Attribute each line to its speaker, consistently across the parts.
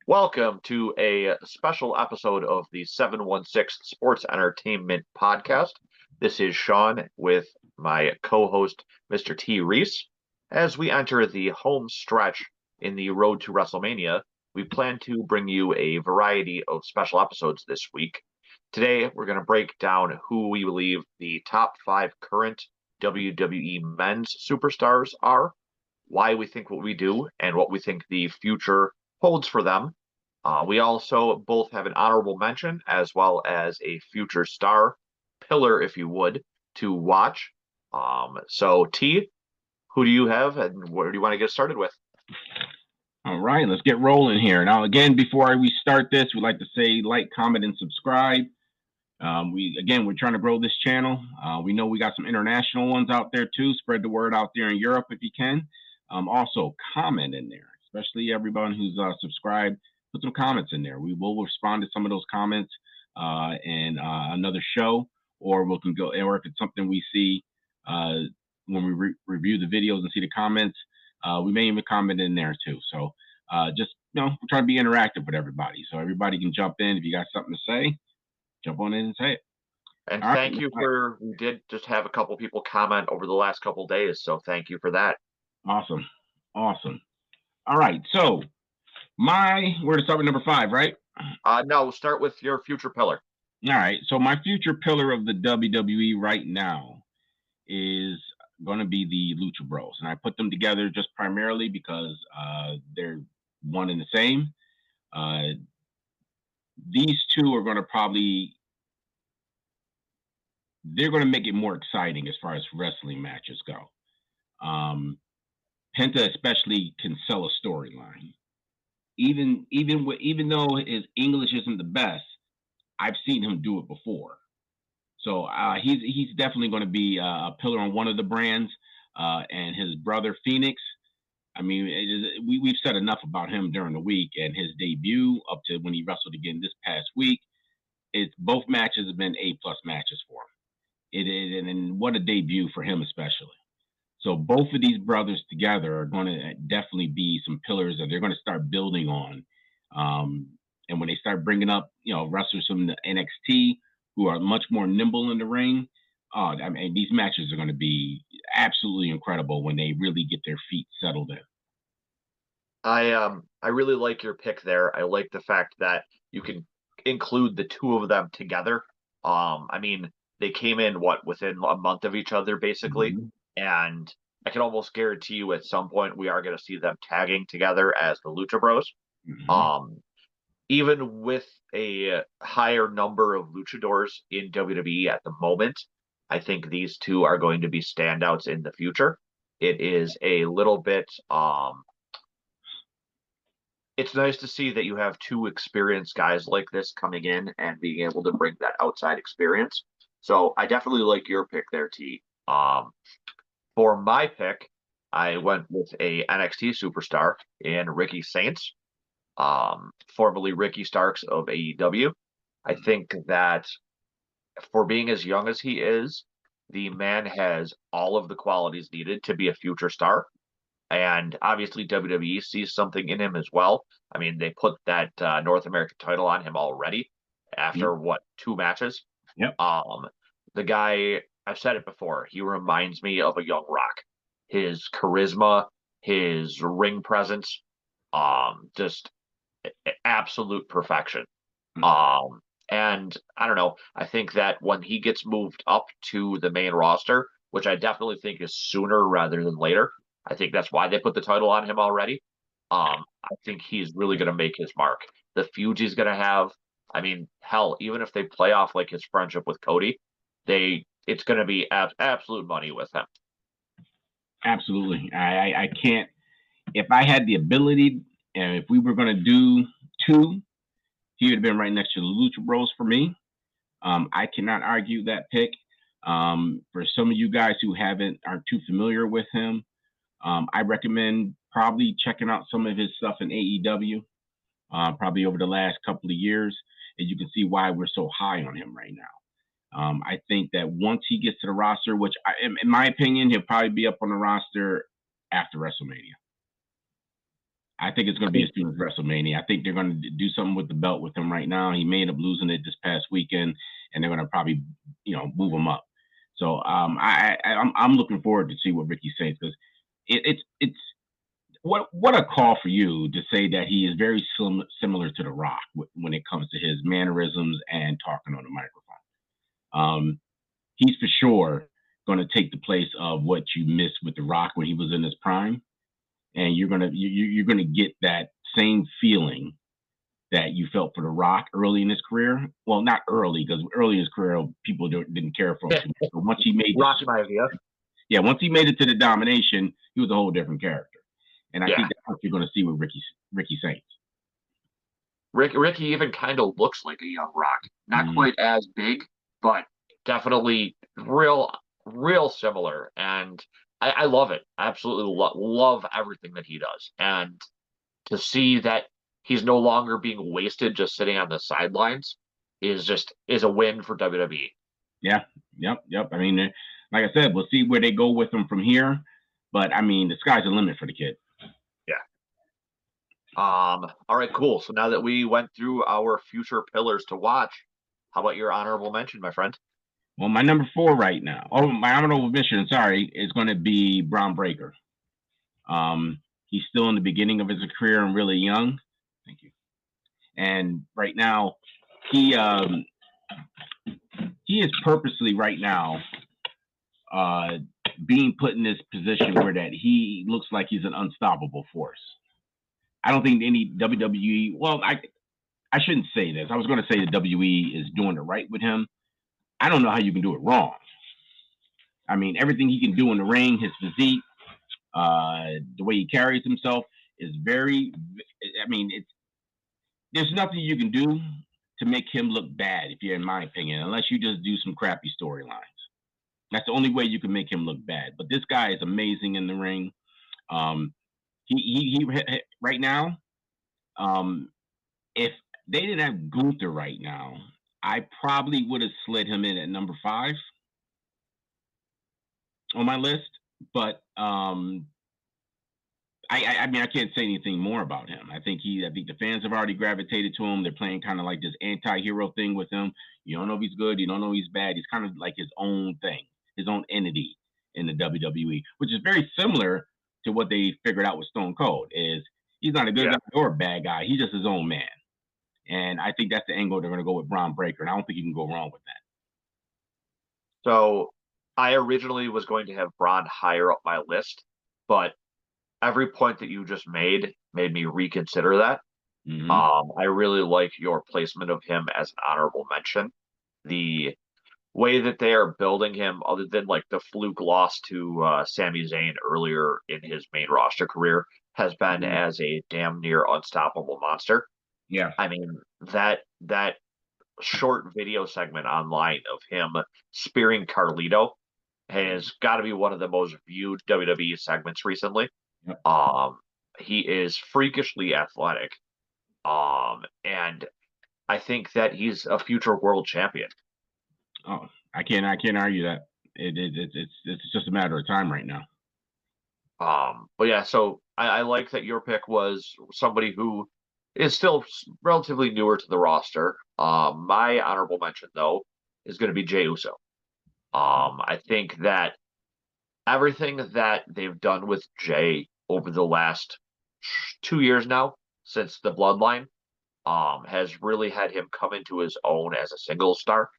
Speaker 1: Welcome to a special episode of the 716 Sports Entertainment Podcast. This is Sean with my co host, Mr. T. Reese. As we enter the home stretch in the road to WrestleMania, we plan to bring you a variety of special episodes this week. Today, we're going to break down who we believe the top five current WWE men's superstars are, why we think what we do, and what we think the future holds for them. We also both have an honorable mention as well as a future star pillar, if you would, to watch. So, T, who do you have and what do you want to get started with?
Speaker 2: All right, let's get rolling here. Now, again, before we start this, we'd like to say like, comment, and subscribe. We're trying to grow this channel. We know we got some international ones out there too. Spread the word out there in Europe if you can. Also, comment in there, especially everyone who's subscribed. Put some comments in there. We will respond to some of those comments in another show, or we can go, or if it's something we see when we review the videos and see the comments, we may even comment in there too. So we're trying to be interactive with everybody, so everybody can jump in. If you got something to say, jump on in and say it.
Speaker 1: And thank you for, we did just have a couple people comment over the last couple days, so thank you for that.
Speaker 2: Awesome. All right, so we're to start with number 5, right?
Speaker 1: No, we'll start with your future pillar.
Speaker 2: All right, so my future pillar of the WWE right now is going to be the Lucha Bros, and I put them together just primarily because they're one and the same. These two are going to they're going to make it more exciting as far as wrestling matches go. Penta especially can sell a storyline. Even though his English isn't the best, I've seen him do it before. So he's definitely going to be a pillar on one of the brands. And his brother Phoenix, I mean, we've said enough about him during the week, and his debut up to when he wrestled again this past week. Both matches have been A+ matches for him. And what a debut for him especially. So both of these brothers together are going to definitely be some pillars that they're going to start building on. And when they start bringing up, wrestlers from the NXT who are much more nimble in the ring, I mean, these matches are going to be absolutely incredible when they really get their feet settled in.
Speaker 1: I really like your pick there. I like the fact that you can include the two of them together. I mean, they came in within a month of each other basically, and I can almost guarantee you at some point we are going to see them tagging together as the Lucha Bros. Even with a higher number of luchadors in WWE at the moment, I think these two are going to be standouts in the future. It is a little bit it's nice to see that you have two experienced guys like this coming in and being able to bring that outside experience. So I definitely like your pick there, T. For my pick, I went with a NXT superstar in Ricky Saints, formerly Ricky Starks of AEW. I think that for being as young as he is, the man has all of the qualities needed to be a future star. And obviously, WWE sees something in him as well. I mean, they put that North American title on him already after 2 matches.
Speaker 2: Yep.
Speaker 1: The guy, I've said it before, he reminds me of a young Rock. His charisma, his ring presence, just absolute perfection. And I don't know, I think that when he gets moved up to the main roster, which I definitely think is sooner rather than later, I think that's why they put the title on him already. I think he's really going to make his mark. The feuds he's going to have, I mean, hell, even if they play off like his friendship with Cody, it's going to be absolute money with him.
Speaker 2: Absolutely. I can't, if I had the ability, and if we were going to do 2, he would have been right next to the Lucha Bros for me. I cannot argue that pick. For some of you guys who aren't too familiar with him, I recommend probably checking out some of his stuff in AEW, probably over the last couple of years, and you can see why we're so high on him right now. I think that once he gets to the roster, which in my opinion, he'll probably be up on the roster after WrestleMania. I think it's going to be as soon as WrestleMania. I think they're going to do something with the belt with him right now. He may end up losing it this past weekend, and they're going to probably, move him up. So I'm looking forward to see what Ricky says, because it's what a call for you to say that he is very similar to The Rock when it comes to his mannerisms and talking on the microphone. He's for sure going to take the place of what you missed with The Rock when he was in his prime, and you're gonna get that same feeling that you felt for The Rock early in his career. Well, not early, because early in his career people didn't care for him too much. But once he made once he made it to the domination, he was a whole different character. And I think that's what you're going to see with Ricky Saints.
Speaker 1: Ricky even kind of looks like a young Rock. Not quite as big, but definitely real similar. And I love it. I absolutely love everything that he does. And to see that he's no longer being wasted just sitting on the sidelines is a win for WWE.
Speaker 2: Yeah. Yep. I mean, like I said, we'll see where they go with him from here. But I mean, the sky's the limit for the kid.
Speaker 1: Yeah. All right, cool. So now that we went through our future pillars to watch, how about your honorable mention, my friend?
Speaker 2: Well, my number 4 right now. Oh, my honorable mention, sorry, is going to be Braun Breaker. He's still in the beginning of his career and really young. Thank you. And right now, he is purposely right now being put in this position where that he looks like he's an unstoppable force. I don't think any WWE. Well, I shouldn't say this. I was going to say the WWE is doing it right with him. I don't know how you can do it wrong. I mean, everything he can do in the ring, his physique, the way he carries himself is very. I mean, there's nothing you can do to make him look bad, if you're in my opinion, unless you just do some crappy storylines. That's the only way you can make him look bad. But this guy is amazing in the ring. He right now, if they didn't have Gunther right now, I probably would have slid him in at number 5 on my list. But I mean, I can't say anything more about him. I think the fans have already gravitated to him. They're playing kind of like this anti-hero thing with him. You don't know if he's good. You don't know if he's bad. He's kind of like his own thing, his own entity in the WWE, which is very similar to what they figured out with Stone Cold. Is he's not a good guy or a bad guy. He's just his own man. And I think that's the angle they're going to go with Braun Breaker. And I don't think you can go wrong with that.
Speaker 1: So I originally was going to have Braun higher up my list, but every point that you just made me reconsider that. I really like your placement of him as an honorable mention. The way that they are building him, other than like the fluke loss to Sami Zayn earlier in his main roster career, has been as a damn near unstoppable monster.
Speaker 2: Yeah.
Speaker 1: I mean, that short video segment online of him spearing Carlito has got to be one of the most viewed WWE segments recently.
Speaker 2: Yep.
Speaker 1: He is freakishly athletic. And I think that he's a future world champion.
Speaker 2: Oh, I can't argue that. It's just a matter of time right now.
Speaker 1: But yeah, so I like that your pick was somebody who is still relatively newer to the roster. My honorable mention, though, is going to be Jey Uso. I think that everything that they've done with Jey over the last 2 years now, since the Bloodline, has really had him come into his own as a single star.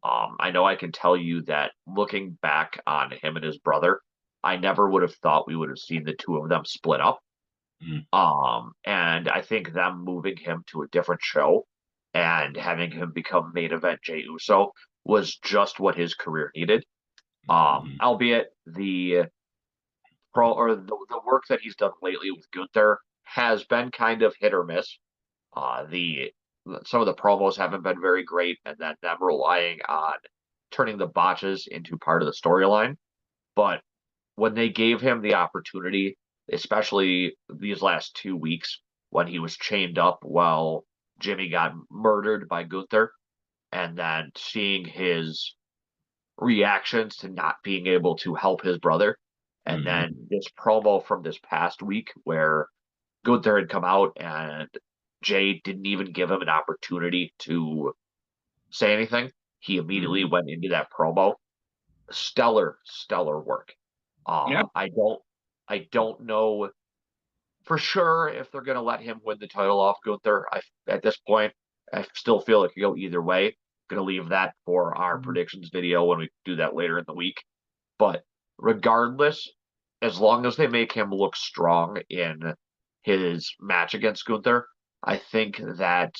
Speaker 1: I know I can tell you that looking back on him and his brother, I never would have thought we would have seen the two of them split up. And I think them moving him to a different show and having him become main event Jey Uso was just what his career needed. Albeit the work that he's done lately with Gunther has been kind of hit or miss. Some of the promos haven't been very great, and then them relying on turning the botches into part of the storyline. But when they gave him the opportunity, especially these last 2 weeks when he was chained up while Jimmy got murdered by Gunther, and then seeing his reactions to not being able to help his brother, and then this promo from this past week where Gunther had come out and Jay didn't even give him an opportunity to say anything. He immediately went into that promo. Stellar, stellar work.
Speaker 2: Yeah.
Speaker 1: I don't know for sure if they're going to let him win the title off Gunther. At this point, I still feel it could go either way. Going to leave that for our predictions video when we do that later in the week. But regardless, as long as they make him look strong in his match against Gunther, I think that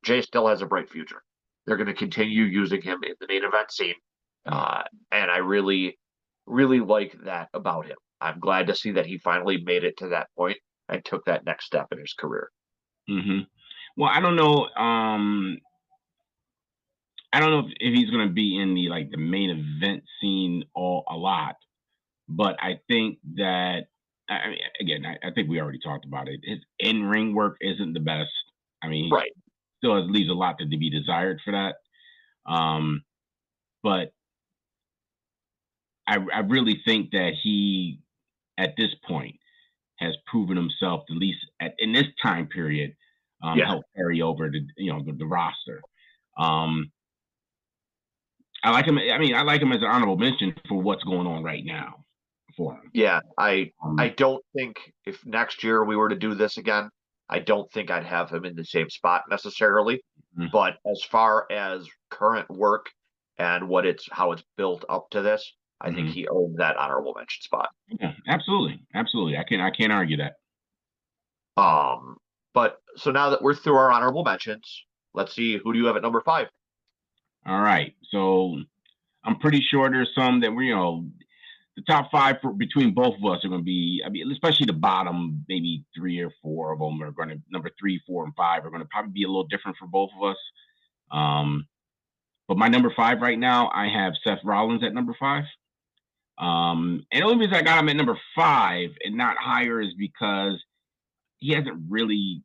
Speaker 1: Jay still has a bright future. They're going to continue using him in the main event scene. And I really, really like that about him. I'm glad to see that he finally made it to that point and took that next step in his career.
Speaker 2: Well, I don't know. I don't know if he's going to be in the main event scene a lot, but I think that I think we already talked about it. His in-ring work isn't the best. I mean,
Speaker 1: Right.
Speaker 2: Still leaves a lot to be desired for that. But I really think that he, at this point, has proven himself, at least in this time period, help carry over the roster. I like him. I mean, I like him as an honorable mention for what's going on right now for him.
Speaker 1: Yeah, I don't think if next year we were to do this again, I don't think I'd have him in the same spot necessarily. But as far as current work and how it's built up to this, I think he earned that honorable mention spot.
Speaker 2: Yeah, absolutely. I can't argue that.
Speaker 1: But so now that we're through our honorable mentions, let's see, who do you have at number 5?
Speaker 2: All right. So I'm pretty sure there's some that the top 5 between both of us are going to be, I mean, especially the bottom, maybe 3 or 4 of them are going to, number 3, 4, and 5 are going to probably be a little different for both of us. But my number 5 right now, I have Seth Rollins at number 5. And the only reason I got him at number 5 and not higher is because he hasn't really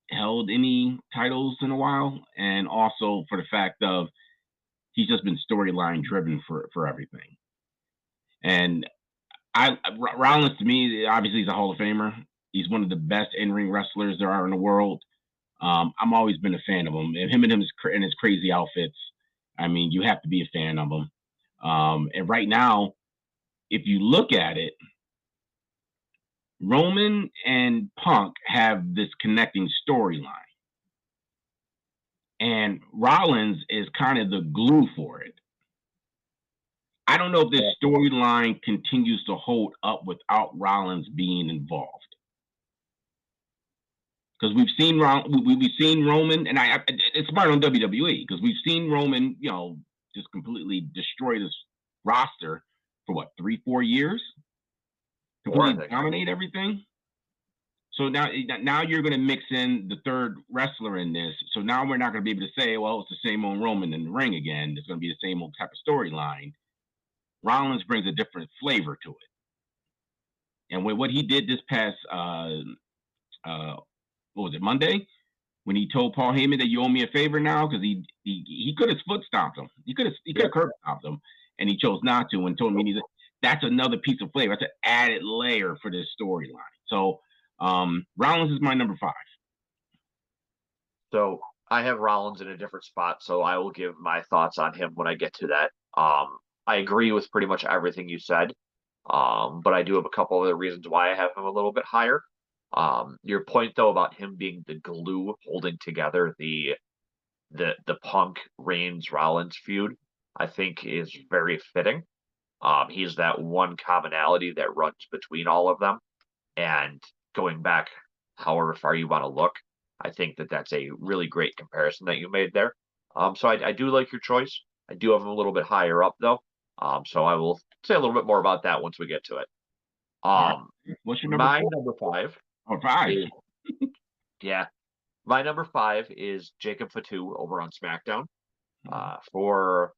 Speaker 2: held any titles in a while, and also for the fact of he's just been storyline driven for everything. And Rollins, to me, obviously he's a Hall of Famer. He's one of the best in-ring wrestlers there are in the world. I'm always been a fan of him. And his crazy outfits. I mean, you have to be a fan of him. And right now, if you look at it, Roman and Punk have this connecting storyline. And Rollins is kind of the glue for it. I don't know if this storyline continues to hold up without Rollins being involved. Because we've seen Roman, and it's smart on WWE because we've seen Roman, just completely destroy this roster for what 3-4 years, completely dominate everything. So now you're going to mix in the third wrestler in this. So now we're not going to be able to say, well, it's the same old Roman in the ring again. It's going to be the same old type of storyline. Rollins brings a different flavor to it. And with what he did this past, what was it, Monday? When he told Paul Heyman that you owe me a favor now, because he could have foot stomped him. He could have curb stomped him, and he chose not to and told me that's another piece of flavor. That's an added layer for this storyline. So Rollins is my number 5.
Speaker 1: So I have Rollins in a different spot, so I will give my thoughts on him when I get to that. I agree with pretty much everything you said, but I do have a couple of other reasons why I have him a little bit higher. Your point though about him being the glue holding together the Punk Reigns Rollins feud, I think is very fitting. He's that one commonality that runs between all of them, and going back however far you want to look, I think that that's a really great comparison that you made there. So I do like your choice. I do have him a little bit higher up though. So I will say a little bit more about that once we get to it.
Speaker 2: What's your number?
Speaker 1: My number 5.
Speaker 2: Or 5?
Speaker 1: Yeah, my number 5 is Jacob Fatu over on SmackDown for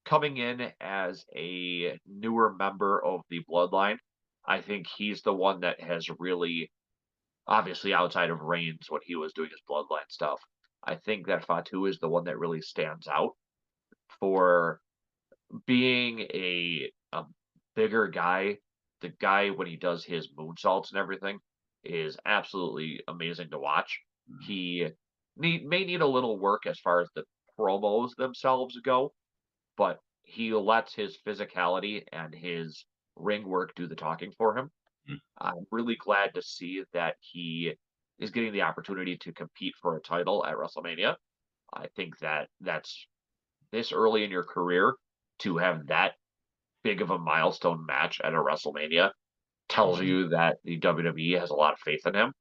Speaker 1: coming in as a newer member of the Bloodline. I think he's the one that has really, obviously outside of Reigns when he was doing his Bloodline stuff, I think that Fatu is the one that really stands out for being a bigger guy. The guy when he does his moonsaults and everything, is absolutely amazing to watch. He may need a little work as far as the promos themselves go, but he lets his physicality and his ring work do the talking for him.
Speaker 2: Mhm.
Speaker 1: I'm really glad to see that he is getting the opportunity to compete for a title at WrestleMania. I think that that's this early in your career to have that big of a milestone match at a WrestleMania tells
Speaker 2: Mhm.
Speaker 1: you that the WWE has a lot of faith in him.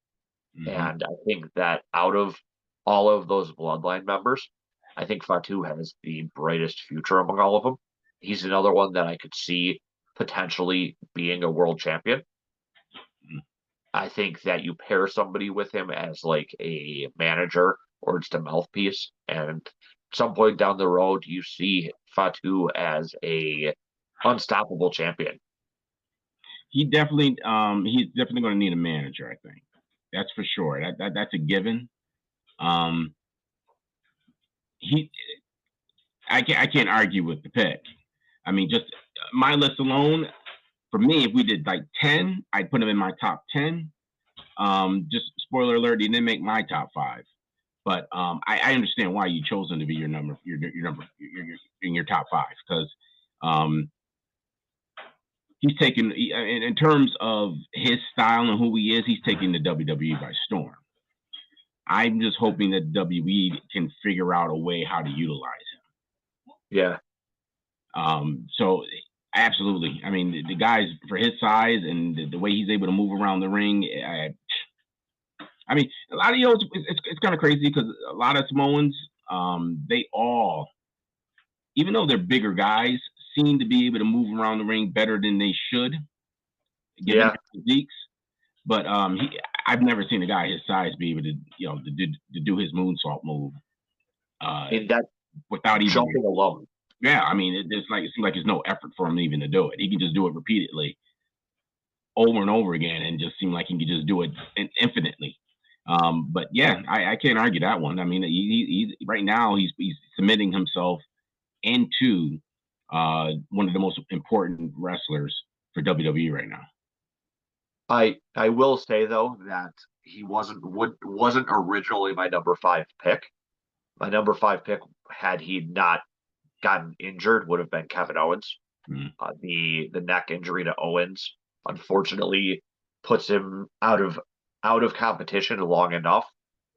Speaker 2: Mhm.
Speaker 1: And I think that out of all of those Bloodline members, I think Fatu has the brightest future among all of them. He's another one that I could see potentially being a world champion.
Speaker 2: Mhm.
Speaker 1: I think that you pair somebody with him as like a manager or just a mouthpiece, and at some point down the road, you see Fatu as a unstoppable champion.
Speaker 2: He's definitely going to need a manager. I think that's for sure. That's a given. Um, he I can't argue with the pick. I mean, just my list alone for me, if we did like 10, I'd put him in my top 10. Just spoiler alert, he didn't make my top 5. But I understand why you chose him to be your number, in your top 5 because um, he's taken in terms of his style and who he is. He's taking the WWE by storm. I'm just hoping that WWE can figure out a way how to utilize
Speaker 1: Yeah,
Speaker 2: him. So absolutely, I mean the guy's for his size and the way he's able to move around the ring. I mean, a lot of it's kind of crazy because a lot of Samoans, they all, even though they're bigger guys, seem to be able to move around the ring better than they should, given
Speaker 1: yeah,
Speaker 2: their physiques. But I've never seen a guy his size be able to, to do his moonsault move uh,
Speaker 1: in that
Speaker 2: without even.
Speaker 1: jumping alone.
Speaker 2: Yeah, I mean, it seems like there's no effort for him even to do it. He can just do it repeatedly, over and over again, and just seem like he can just do it infinitely. But yeah, I can't argue that one. I mean, he's right now he's submitting himself into one of the most important wrestlers for WWE right now.
Speaker 1: I will say though that he wasn't originally my number 5 pick. My number 5 pick, had he not gotten injured, would have been Kevin Owens.
Speaker 2: Mm.
Speaker 1: The neck injury to Owens unfortunately puts him out of competition long enough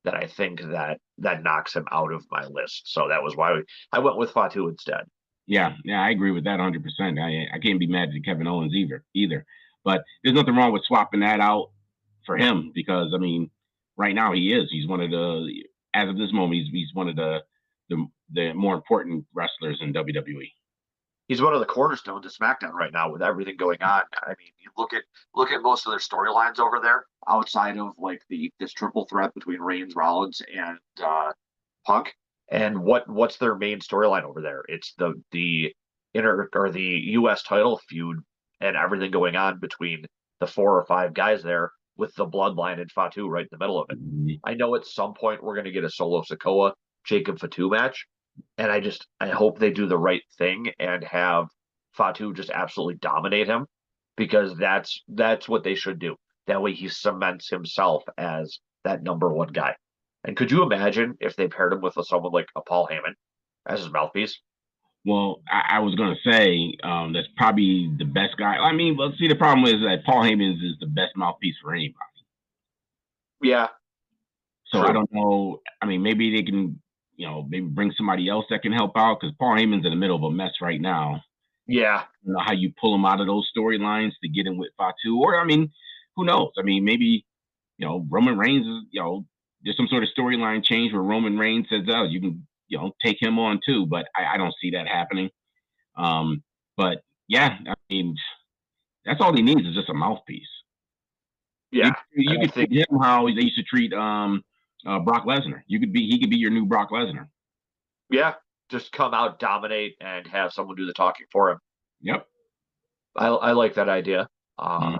Speaker 1: that I think that knocks him out of my list. So that was why I went with Fatu instead.
Speaker 2: Yeah, I agree with that 100%. I can't be mad at Kevin Owens either. But there's nothing wrong with swapping that out for him because I mean, right now he's one of the as of this moment he's one of the more important wrestlers in WWE.
Speaker 1: He's one of the cornerstones of SmackDown right now with everything going on. I mean, you look at most of their storylines over there outside of like this triple threat between Reigns, Rollins, and Punk. And what's their main storyline over there? It's the inter or the U.S. title feud and everything going on between the 4 or 5 guys there with the Bloodline and Fatu right in the middle of it.
Speaker 2: Mhm.
Speaker 1: I know at some point we're going to get a Solo Sikoa Jacob Fatu match, and I hope they do the right thing and have Fatu just absolutely dominate him because that's what they should do. That way he cements himself as that number 1 guy. And could you imagine if they paired him with someone like a Paul Heyman as his mouthpiece?
Speaker 2: Well, I was gonna say that's probably the best guy. I mean, but see, the problem is that Paul Heyman is the best mouthpiece for anybody.
Speaker 1: Yeah,
Speaker 2: So I
Speaker 1: true.
Speaker 2: don't know. I mean, maybe they can, maybe bring somebody else that can help out because Paul Heyman's in the middle of a mess right now.
Speaker 1: Yeah,
Speaker 2: I don't know how you pull him out of those storylines to get him with Fatu, or I mean, who knows? I mean, maybe Roman Reigns is, there's some sort of storyline change where Roman Reigns says, "Oh, you can, take him on too." But I don't see that happening. Um, but yeah, I mean, that's all he needs is just a mouthpiece. You,
Speaker 1: yeah.
Speaker 2: you
Speaker 1: And I
Speaker 2: could
Speaker 1: think,
Speaker 2: treat him how they used to treat Brock Lesnar. He could be your new Brock Lesnar.
Speaker 1: yeah, just come out, dominate, and have someone do the talking for him.
Speaker 2: Yep.
Speaker 1: I like that idea.
Speaker 2: Mhm.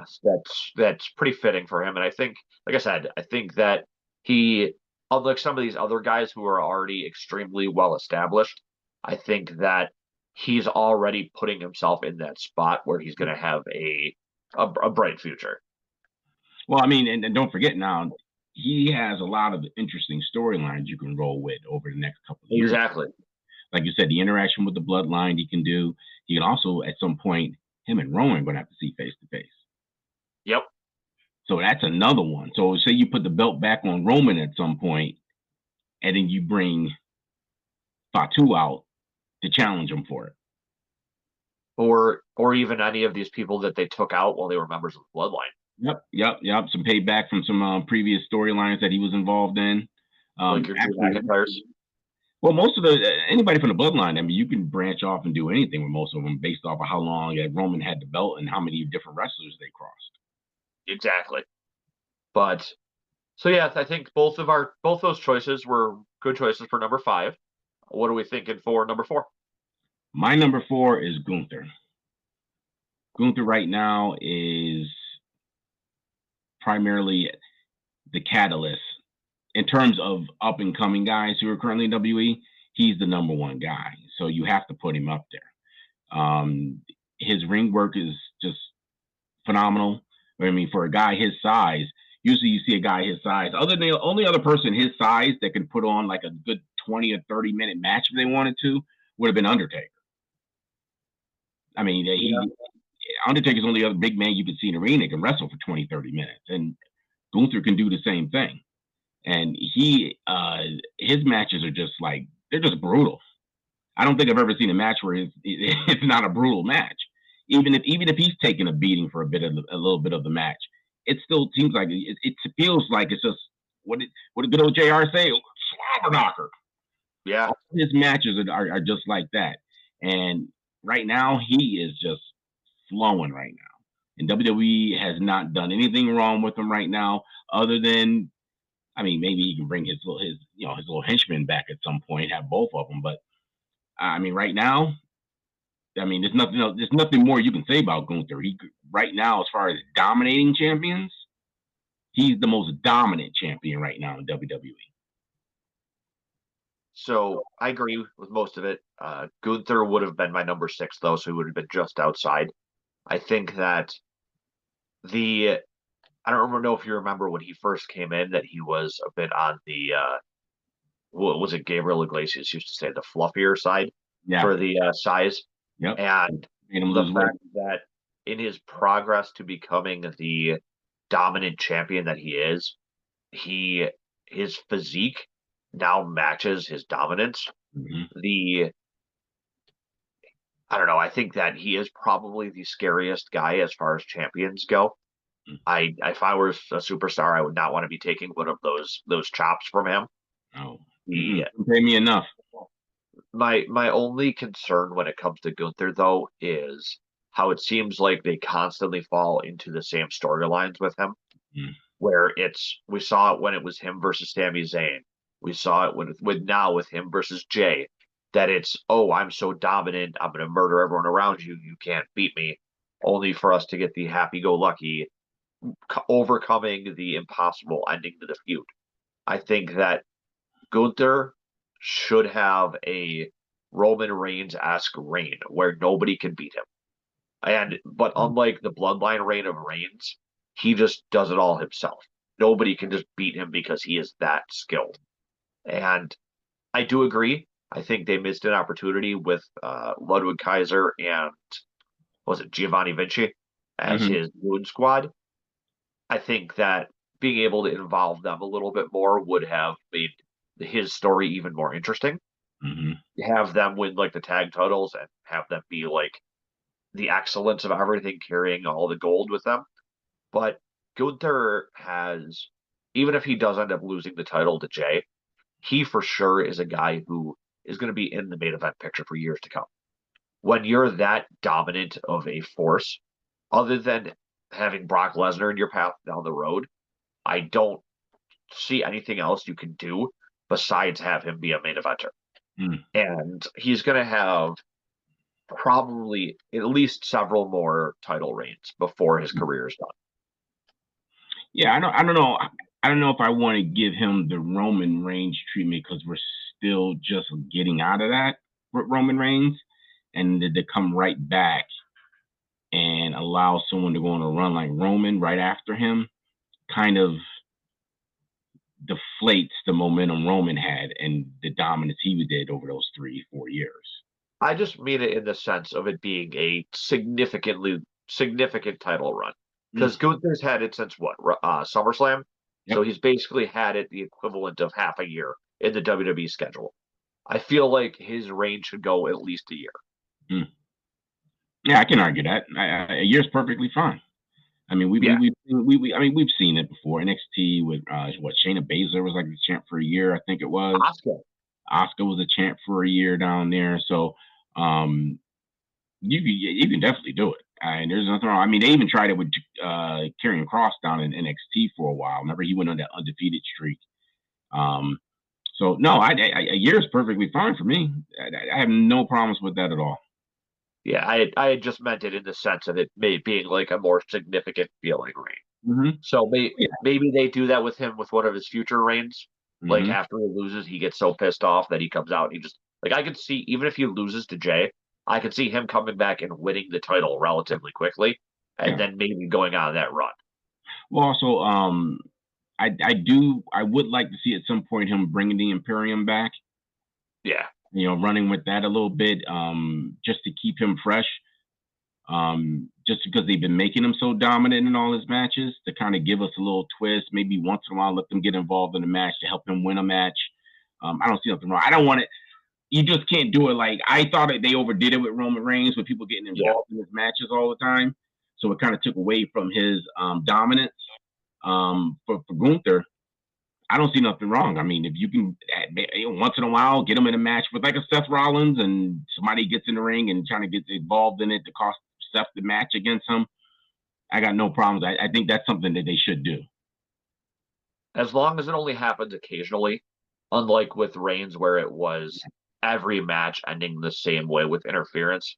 Speaker 1: That's pretty fitting for him. And I think, like I said, I think that he, unlike some of these other guys who are already extremely well established, I think that he's already putting himself in that spot where he's going to have a bright future.
Speaker 2: Well, I mean, and don't forget now, he has a lot of interesting storylines you can roll with over the next couple of years.
Speaker 1: Exactly.
Speaker 2: Like you said, the interaction with the bloodline he can do. He can also, at some point, him and Roman are going to have to see face to face.
Speaker 1: Yep.
Speaker 2: So that's another one. So say you put the belt back on Roman at some point, and then you bring Fatu out to challenge him for it.
Speaker 1: Or even any of these people that they took out while they were members of the bloodline.
Speaker 2: Yep. Some payback from some previous storylines that he was involved in.
Speaker 1: Like your Drew McIntyres.
Speaker 2: Well, most of the anybody from the bloodline, I mean, you can branch off and do anything with most of them based off of how long that Roman had the belt and how many different wrestlers they crossed.
Speaker 1: Exactly. But so yeah, I think both those choices were good choices for number 5. What are we thinking for number 4?
Speaker 2: My number 4 is Gunther. Gunther right now is primarily the catalyst in terms of up and coming guys who are currently in WWE. He's the number 1 guy, so you have to put him up there. His ring work is just phenomenal. I mean, for a guy his size, usually you see a guy his size. Other than the only other person his size that can put on like a good 20 or 30-minute match if they wanted to would have been Undertaker. I mean, Undertaker's the only other big man you can see in the arena can wrestle for 20, 30 minutes. And Gunther can do the same thing. And his matches are just like, they're just brutal. I don't think I've ever seen a match where it's not a brutal match. Even if he's taking a beating for a little bit of the match, it still seems like it feels like it's just what did good old JR say? Slobber knocker.
Speaker 1: Yeah.
Speaker 2: All his matches are just like that. And right now he is just flowing right now. And WWE has not done anything wrong with him right now, other than, I mean, maybe he can bring his little henchman back at some point, have both of them. But I mean, right now, I mean, there's nothing more you can say about Gunther. Right now, as far as dominating champions, he's the most dominant champion right now in WWE.
Speaker 1: So I agree with most of it. Gunther would have been my number 6, though, so he would have been just outside. I think that I don't know if you remember when he first came in that he was a bit on the what was it, Gabriel Iglesias used to say, the fluffier side for the size.
Speaker 2: Yep.
Speaker 1: And the fact that in his progress to becoming the dominant champion that he is, his physique now matches his dominance.
Speaker 2: Mm-hmm.
Speaker 1: I don't know. I think that he is probably the scariest guy as far as champions go. If I were a superstar, I would not want to be taking one of those chops from him.
Speaker 2: No, pay me enough.
Speaker 1: My only concern when it comes to Gunther, though, is how it seems like they constantly fall into the same storylines with him. Where we saw it when it was him versus Sami Zayn. We saw it with him versus Jay. That it's, oh, I'm so dominant, I'm going to murder everyone around you. You can't beat me. Only for us to get the happy-go-lucky overcoming the impossible ending to the feud. I think that Gunther should have a Roman Reigns-esque reign where nobody can beat him. But unlike the bloodline reign of Reigns, he just does it all himself. Nobody can just beat him because he is that skilled. And I do agree. I think they missed an opportunity with Ludwig Kaiser and was it Giovanni Vinci as his Moon Squad. I think that being able to involve them a little bit more would have made his story even more interesting. Have them win like the tag titles and have them be like the excellence of everything, carrying all the gold with them. But Gunther has, even if he does end up losing the title to Jay, he for sure is a guy who is going to be in the main event picture for years to come. When you're that dominant of a force, other than having Brock Lesnar in your path down the road, I don't see anything else you can do besides have him be a main eventer. And he's going to have probably at least several more title reigns before his career is done.
Speaker 2: Yeah, I don't know. I don't know if I want to give him the Roman Reigns treatment because we're still just getting out of that with Roman Reigns, and to come right back and allow someone to go on a run like Roman right after him. kind of deflates the momentum Roman had and the dominance he did over those 3-4 years.
Speaker 1: I just mean it in the sense of it being a significant title run. Because Gunther's had it since what? SummerSlam?
Speaker 2: Yep.
Speaker 1: So he's basically had it the equivalent of half a year in the WWE schedule. I feel like his reign should go at least a year.
Speaker 2: Yeah, I can argue that. A year's perfectly fine. I mean, we've seen it before. NXT with Shayna Baszler was like the champ for a year, I think it was. Asuka was a champ for a year down there. So you can definitely do it. And there's nothing wrong. I mean, they even tried it with Karrion Kross down in NXT for a while. Remember, he went on that undefeated streak. So no, a year is perfectly fine for me. I have no problems with that at all.
Speaker 1: Yeah, I had just meant it in the sense of it being like a more significant feeling reign. So maybe they do that with him with one of his future reigns. Like after he loses, he gets so pissed off that he comes out and he just like I could see even if he loses to Jay, I could see him coming back and winning the title relatively quickly, and then maybe going on that run.
Speaker 2: Well, also, I would like to see at some point him bringing the Imperium back.
Speaker 1: Yeah.
Speaker 2: Running with that a little bit, just to keep him fresh. Just because they've been making him so dominant in all his matches, to kind of give us a little twist, maybe once in a while let them get involved in the match to help him win a match. I don't see nothing wrong. I don't want it. You just can't do it like I thought they overdid it with Roman Reigns with people getting involved in his matches all the time. So it kind of took away from his dominance. For Gunther, I don't see nothing wrong. I mean, if you can once in a while get him in a match with like a Seth Rollins and somebody gets in the ring and trying to get involved in it to cost Seth the match against him, I got no problems. I think that's something that they should do.
Speaker 1: As long as it only happens occasionally, unlike with Reigns where it was every match ending the same way with interference.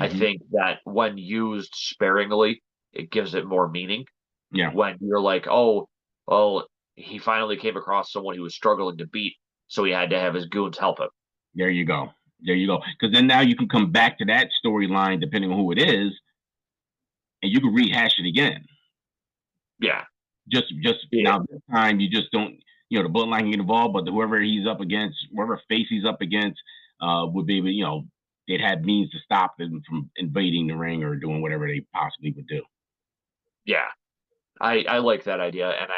Speaker 1: I think that when used sparingly, it gives it more meaning.
Speaker 2: Yeah.
Speaker 1: When you're like, oh, well, he finally came across someone he was struggling to beat, so he had to have his goons help him.
Speaker 2: There you go. Because then now you can come back to that storyline depending on who it is, and you can rehash it again. Yeah. Just now this time you just don't, the bloodline can get involved, but whoever he's up against, whoever face he's up against, would be able, they'd have means to stop them from invading the ring or doing whatever they possibly would do.
Speaker 1: Yeah. I like that idea, and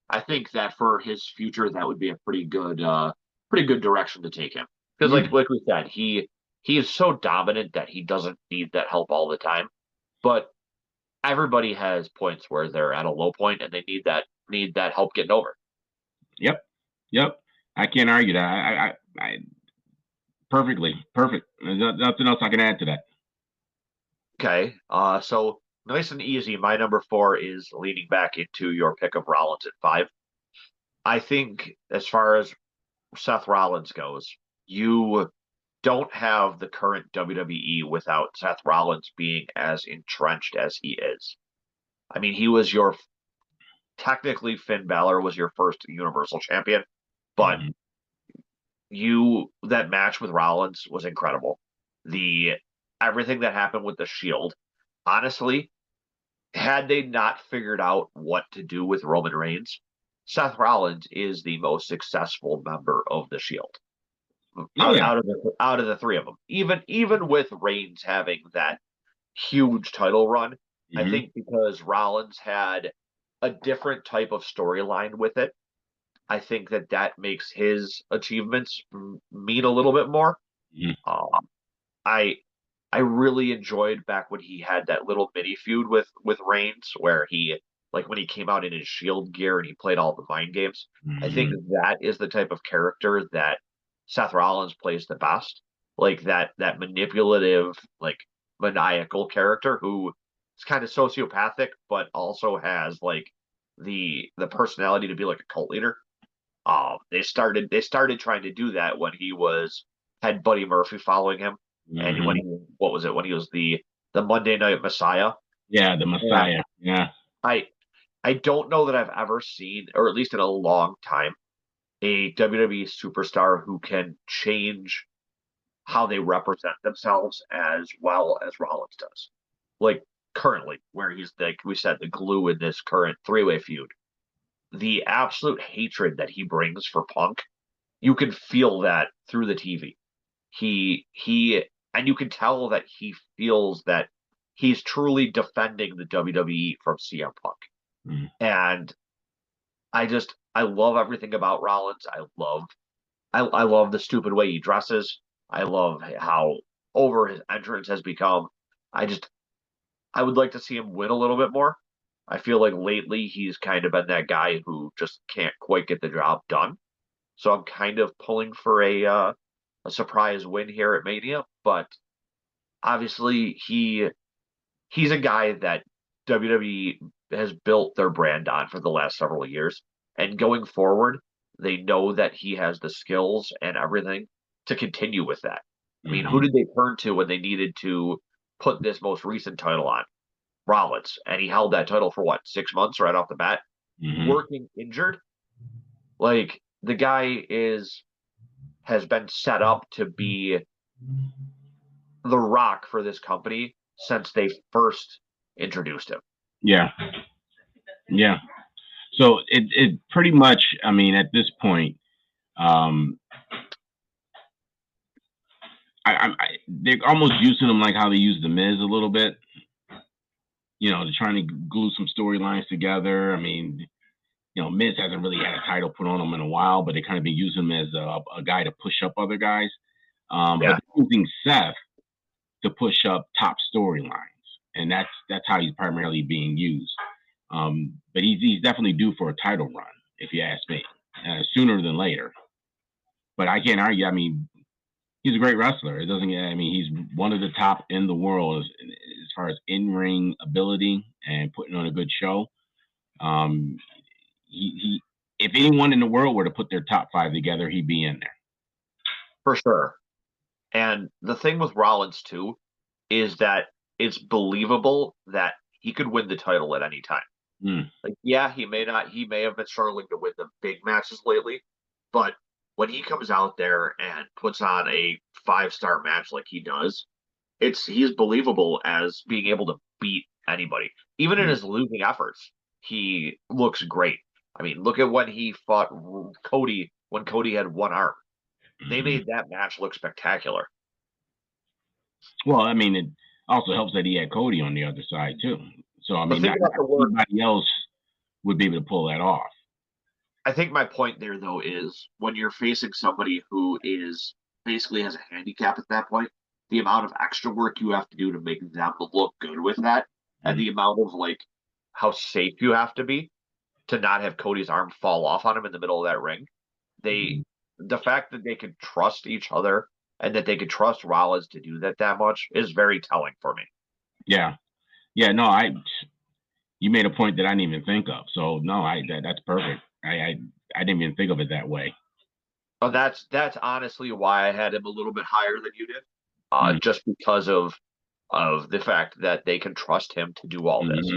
Speaker 1: I think that for his future that would be a pretty good direction to take him. Because like we said, he is so dominant that he doesn't need that help all the time. But everybody has points where they're at a low point and they need that help getting over.
Speaker 2: Yep. I can't argue that. I perfect. There's nothing else I can add to that.
Speaker 1: Okay. So nice and easy. My number 4 is leaning back into your pick of Rollins at 5. I think as far as Seth Rollins goes, you don't have the current WWE without Seth Rollins being as entrenched as he is. I mean, he was technically Finn Balor was your first Universal Champion, but that match with Rollins was incredible. Everything that happened with the Shield, honestly, had they not figured out what to do with Roman Reigns, Seth Rollins is the most successful member of the Shield. Out of the 3 of them. Even with Reigns having that huge title run, I think because Rollins had a different type of storyline with it, I think that makes his achievements mean a little bit more. I really enjoyed back when he had that little mini feud with Reigns, where he like when he came out in his Shield gear and he played all the mind games. I think that is the type of character that Seth Rollins plays the best, like that manipulative, like maniacal character who is kind of sociopathic, but also has like the personality to be like a cult leader. They started trying to do that when he had Buddy Murphy following him, and when he was the Monday Night Messiah.
Speaker 2: Yeah, the Messiah. Yeah.
Speaker 1: I don't know that I've ever seen, or at least in a long time, a WWE superstar who can change how they represent themselves as well as Rollins does. Like currently, where he's like we said, the glue in this current 3-way feud. the absolute hatred that he brings for Punk, you can feel that through the TV. And you can tell that he feels that he's truly defending the WWE from CM Punk.
Speaker 2: Mm.
Speaker 1: And I love everything about Rollins. I love the stupid way he dresses. I love how over his entrance has become. I would like to see him win a little bit more. I feel like lately he's kind of been that guy who just can't quite get the job done. So I'm kind of pulling for a surprise win here at Mania, but obviously he's a guy that WWE has built their brand on for the last several years. And going forward, they know that he has the skills and everything to continue with that. I mean, who did they turn to when they needed to put this most recent title on? Rollins. And he held that title for what, 6 months right off the bat? Working injured. Like the guy has been set up to be the Rock for this company since they first introduced him.
Speaker 2: Yeah. Yeah. So it pretty much, I mean, at this point, they're almost using him like how they use the Miz a little bit. You know, they're trying to glue some storylines together. I mean, you know, Miz hasn't really had a title put on him in a while, but they kind of been using him as a guy to push up other guys. But they're using Seth to push up top storylines, and that's how he's primarily being used. But he's definitely due for a title run, if you ask me, sooner than later. But I can't argue. I mean, he's a great wrestler. It doesn't. I mean, he's one of the top in the world as far as in-ring ability and putting on a good show. He if anyone in the world were to put their top 5 together, he'd be in there
Speaker 1: for sure. And the thing with Rollins too is that it's believable that he could win the title at any time. Like, yeah, he may have been struggling to win the big matches lately, but when he comes out there and puts on a 5-star match like he does, he's believable as being able to beat anybody. Even in his losing efforts, he looks great. I mean, look at when he fought Cody when Cody had one arm. They made that match look spectacular.
Speaker 2: Well, I mean, it also helps that he had Cody on the other side too. So I mean, not anybody else would be able to pull that off.
Speaker 1: I think my point there, though, is when you're facing somebody who is basically has a handicap at that point, the amount of extra work you have to do to make them look good with that, and the amount of like how safe you have to be to not have Cody's arm fall off on him in the middle of that ring. The fact that they could trust each other and that they could trust Rollins to do that much is very telling for me.
Speaker 2: Yeah. No, you made a point that I didn't even think of. So no, that's perfect. I didn't even think of it that way.
Speaker 1: But that's honestly why I had him a little bit higher than you did, just because of the fact that they can trust him to do all this.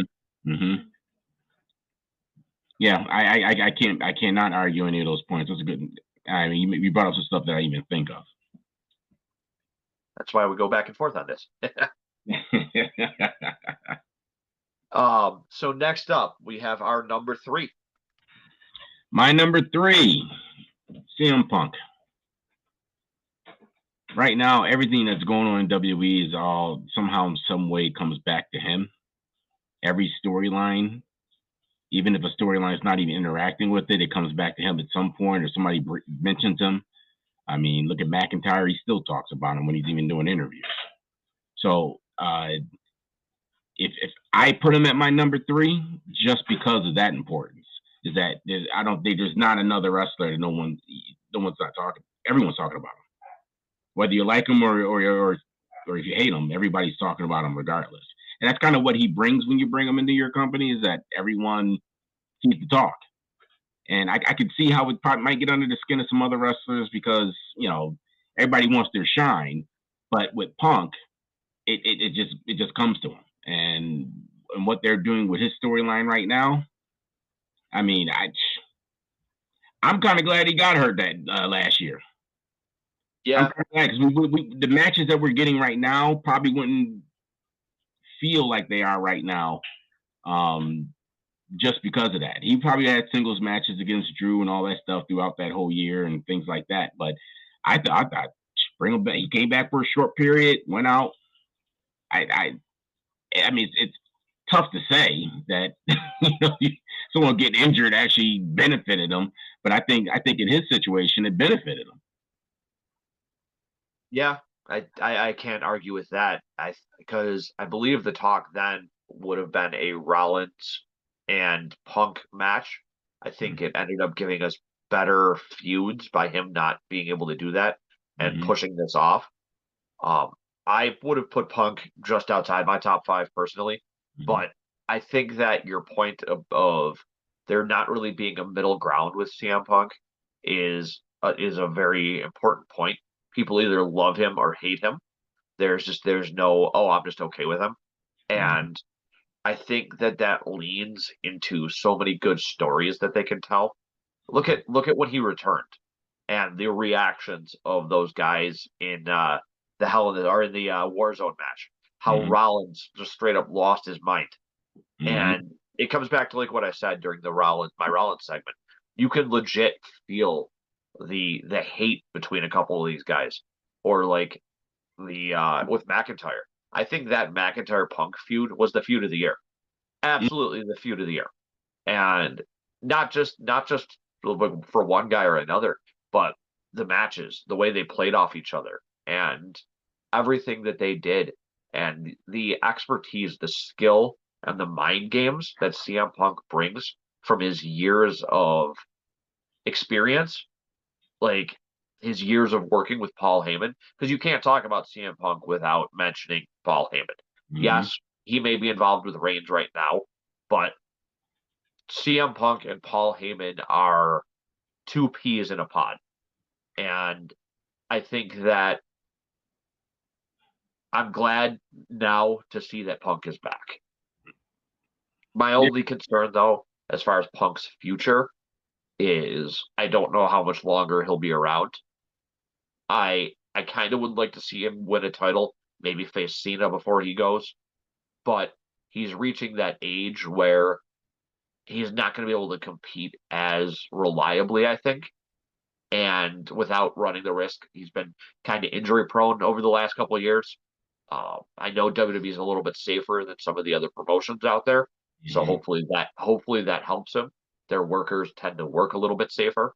Speaker 2: Yeah, I cannot argue any of those points. That's a good. I mean, you brought up some stuff that I didn't even think of.
Speaker 1: That's why we go back and forth on this. So next up, we have our number 3.
Speaker 2: My number 3, CM Punk. Right now, everything that's going on in WWE is all somehow in some way comes back to him. Every storyline, even if a storyline is not even interacting with it, it comes back to him at some point or somebody mentions him. I mean, look at McIntyre. He still talks about him when he's even doing interviews. So if I put him at my number 3, just because of that importance, is that there's not another wrestler that no one's not talking. Everyone's talking about him. Whether you like him or if you hate him, everybody's talking about him regardless. And that's kind of what he brings when you bring him into your company, is that everyone seems to talk. And I could see how it probably might get under the skin of some other wrestlers because, you know, everybody wants their shine. But with Punk, it just comes to him. And what they're doing with his storyline right now, I mean, I'm kind of glad he got hurt that last year.
Speaker 1: Yeah,
Speaker 2: I'm kind of glad because the matches that we're getting right now probably wouldn't feel like they are right now just because of that. He probably had singles matches against Drew and all that stuff throughout that whole year and things like that. But I thought bring him back. He came back for a short period, went out. I mean, it's tough to say that someone getting injured actually benefited him, but I think in his situation it benefited him.
Speaker 1: Yeah, I can't argue with that. Because I believe the talk then would have been a Rollins and Punk match. I think
Speaker 2: Mm-hmm.
Speaker 1: it ended up giving us better feuds by him not being able to do that and
Speaker 2: Mm-hmm.
Speaker 1: pushing this off. Um, I would have put Punk just outside my top five personally,
Speaker 2: Mm-hmm.
Speaker 1: but I think that your point of there not really being a middle ground with CM Punk is a very important point. People either love him or hate him. There's no, oh, I'm just okay with him.
Speaker 2: Mm-hmm.
Speaker 1: And I think that that leans into so many good stories that they can tell. Look at when he returned and the reactions of those guys in the Hell in the or in the Warzone match. How
Speaker 2: Mm-hmm.
Speaker 1: Rollins just straight up lost his mind,
Speaker 2: Mm-hmm.
Speaker 1: and it comes back to like what I said during the Rollins segment. You can legit feel the hate between a couple of these guys, or like the with McIntyre. I think that McIntyre Punk feud was the feud of the year, absolutely the feud of the year, and not just for one guy or another, but the matches, the way they played off each other, and everything that they did, and the expertise, the skill, and the mind games that CM Punk brings from his years of experience, like his years of working with Paul Heyman, because you can't talk about CM Punk without mentioning Paul Heyman.
Speaker 2: Mm-hmm.
Speaker 1: Yes, he may be involved with Reigns right now, but CM Punk and Paul Heyman are two peas in a pod. And I think that I'm glad now to see that Punk is back. My
Speaker 2: Yeah.
Speaker 1: only concern, though, as far as Punk's future, is I don't know how much longer he'll be around. I kind of would like to see him win a title, maybe face Cena before he goes, but he's reaching that age where he's not going to be able to compete as reliably, I think. And without running the risk, he's been kind of injury prone over the last couple of years. I know WWE is a little bit safer than some of the other promotions out there, so
Speaker 2: Mm-hmm.
Speaker 1: hopefully that helps him. Their workers tend to work a little bit safer,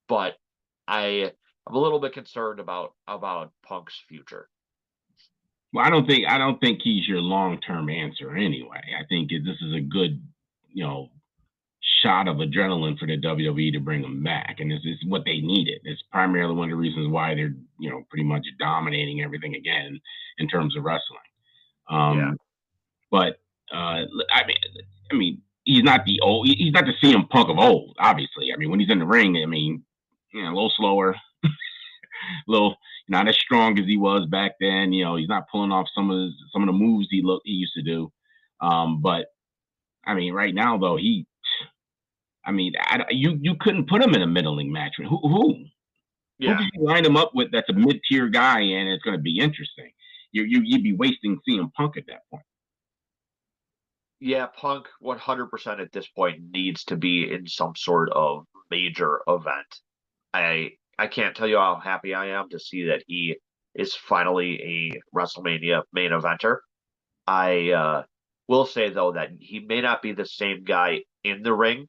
Speaker 1: but I'm a little bit concerned about Punk's future.
Speaker 2: Well, I don't think he's your long term answer anyway. I think this is a good, you know, shot of adrenaline for the WWE to bring him back, and this is what they needed. It's primarily one of the reasons why they're pretty much dominating everything again in terms of wrestling.
Speaker 1: Yeah,
Speaker 2: Um, but I mean, he's not he's not the CM Punk of old. Obviously, I mean, when he's in the ring, I mean, a little slower, a little not as strong as he was back then. He's not pulling off some of the moves he used to do. But I mean, right now though, you couldn't put him in a middling match. Who
Speaker 1: yeah,
Speaker 2: can you line him up with that's a mid tier guy and it's going to be interesting? You'd be wasting CM Punk at that point.
Speaker 1: yeah. Punk 100% at this point needs to be in some sort of major event. I can't tell you how happy I am to see that he is finally a WrestleMania main eventer. I will say though that he may not be the same guy in the ring,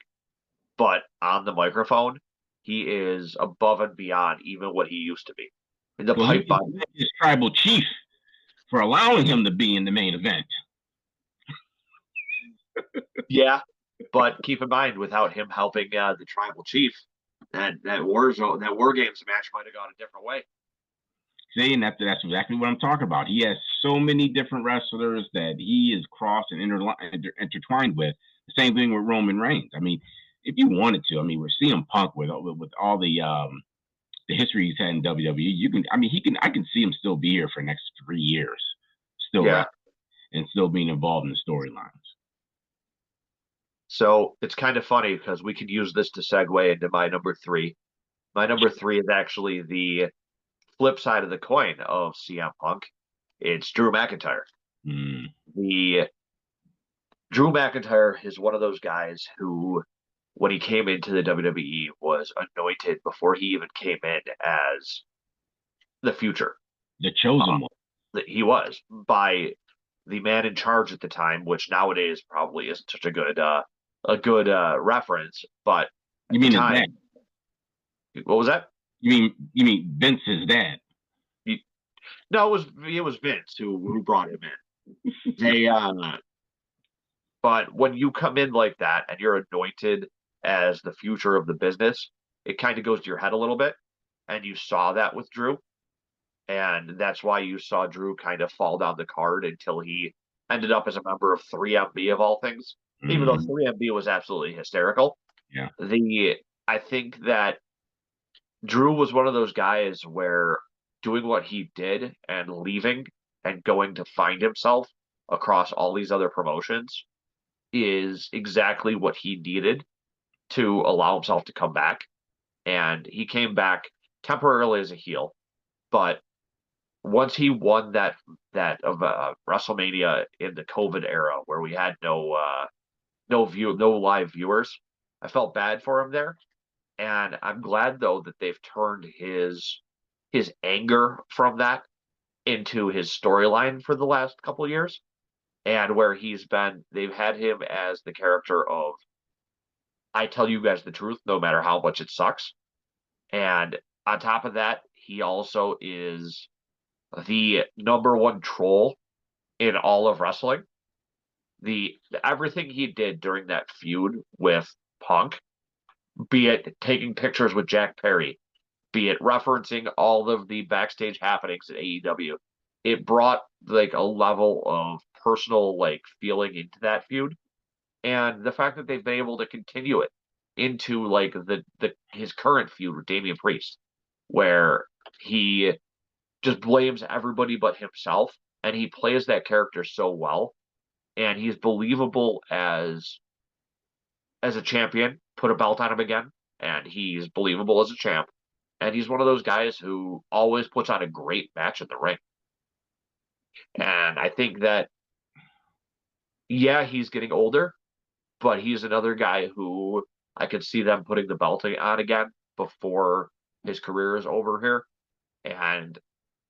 Speaker 1: but on the microphone, he is above and beyond even what he used to be. In the
Speaker 2: Well, he
Speaker 1: pipe
Speaker 2: can
Speaker 1: bomb,
Speaker 2: thank his tribal chief for allowing him to be in the main event.
Speaker 1: yeah, but keep in mind, without him helping the tribal chief, that War Games match might have gone a different way.
Speaker 2: See, and that's exactly what I'm talking about. He has so many different wrestlers that he is crossed and intertwined with. The same thing with Roman Reigns. I mean, if you wanted to, I mean, we're CM Punk with all the history he's had in WWE. I can see him still be here for the next 3 years, still
Speaker 1: Yeah.
Speaker 2: rap and still being involved in the storylines.
Speaker 1: So it's kind of funny because we could use this to segue into my number three. My number three is actually the flip side of the coin of CM Punk. It's Drew McIntyre.
Speaker 2: Mm.
Speaker 1: The Drew McIntyre is one of those guys who, when he came into the WWE, was anointed before he even came in as the future.
Speaker 2: The chosen one.
Speaker 1: He was by the man in charge at the time, which nowadays probably isn't such a good reference. But
Speaker 2: you mean his dad?
Speaker 1: What was that?
Speaker 2: You mean Vince's dad?
Speaker 1: No, it was Vince who brought him in. They but when you come in like that and you're anointed as the future of the business, it kind of goes to your head a little bit. And you saw that with Drew. And that's why you saw Drew kind of fall down the card until he ended up as a member of 3MB of all things. Mm-hmm. Even though 3MB was absolutely hysterical.
Speaker 2: Yeah.
Speaker 1: I think that Drew was one of those guys where doing what he did and leaving and going to find himself across all these other promotions is exactly what he needed to allow himself to come back. And he came back temporarily as a heel, but once he won that of WrestleMania in the COVID era where we had no live viewers, I felt bad for him there. And I'm glad though that they've turned his anger from that into his storyline for the last couple of years. And where they've had him as the character of, I tell you guys the truth, no matter how much it sucks. And on top of that, he also is the number one troll in all of wrestling. Everything he did during that feud with Punk, be it taking pictures with Jack Perry, be it referencing all of the backstage happenings at AEW, it brought like a level of personal like feeling into that feud. And the fact that they've been able to continue it into like his current feud with Damian Priest, where he just blames everybody but himself, and he plays that character so well, and he's believable as a champion. Put a belt on him again, and he's believable as a champ, and he's one of those guys who always puts on a great match in the ring. And I think that, yeah, he's getting older, but he's another guy who I could see them putting the belt on again before his career is over here. And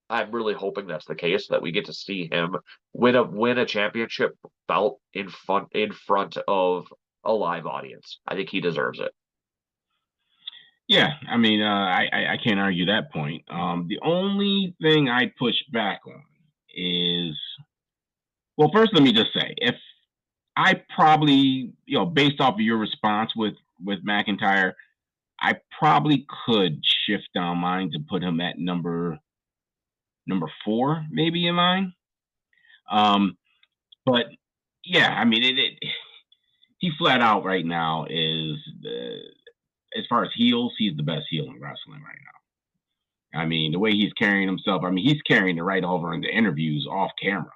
Speaker 1: I'm really hoping that's the case, that we get to see him win a championship belt in front of a live audience. I think he deserves it.
Speaker 2: Yeah, I mean, I can't argue that point. The only thing I'd push back on is, well, first let me just say, if I probably, based off of your response with McIntyre, I probably could shift down mine to put him at number 4, maybe in line. But yeah, I mean, he flat out right now is, as far as heels, he's the best heel in wrestling right now. I mean, the way he's carrying himself, I mean, he's carrying it right over into interviews off camera.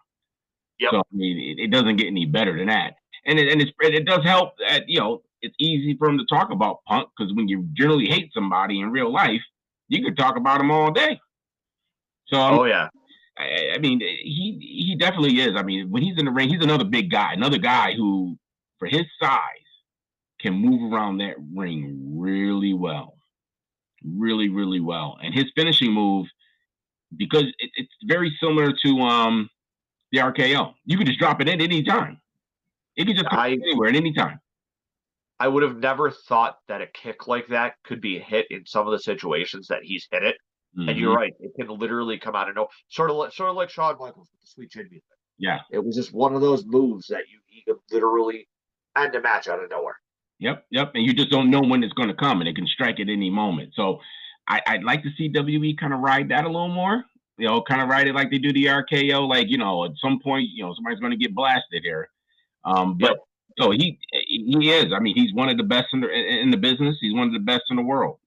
Speaker 1: Yep.
Speaker 2: So I mean, it doesn't get any better than that. And it does help that, it's easy for him to talk about Punk, because when you generally hate somebody in real life, you could talk about him all day. So
Speaker 1: yeah.
Speaker 2: I mean, he definitely is. I mean, when he's in the ring, he's another big guy, another guy who, for his size, can move around that ring really well. Really, really well. And his finishing move, because it's very similar to the RKO. You could just drop it in any time. It could just come anywhere at any time.
Speaker 1: I would have never thought that a kick like that could be hit in some of the situations that he's hit it. Mm-hmm. And you're right; it can literally come out of nowhere, sort of like Shawn Michaels with the Sweet Chin Music.
Speaker 2: Yeah,
Speaker 1: it was just one of those moves that he could literally end a match out of nowhere.
Speaker 2: Yep, and you just don't know when it's going to come, and it can strike at any moment. So I'd like to see WWE kind of ride that a little more. Kind of ride it like they do the RKO. Like, at some point, somebody's going to get blasted here. But yep. So he is. I mean, he's one of the best in the business. He's one of the best in the world.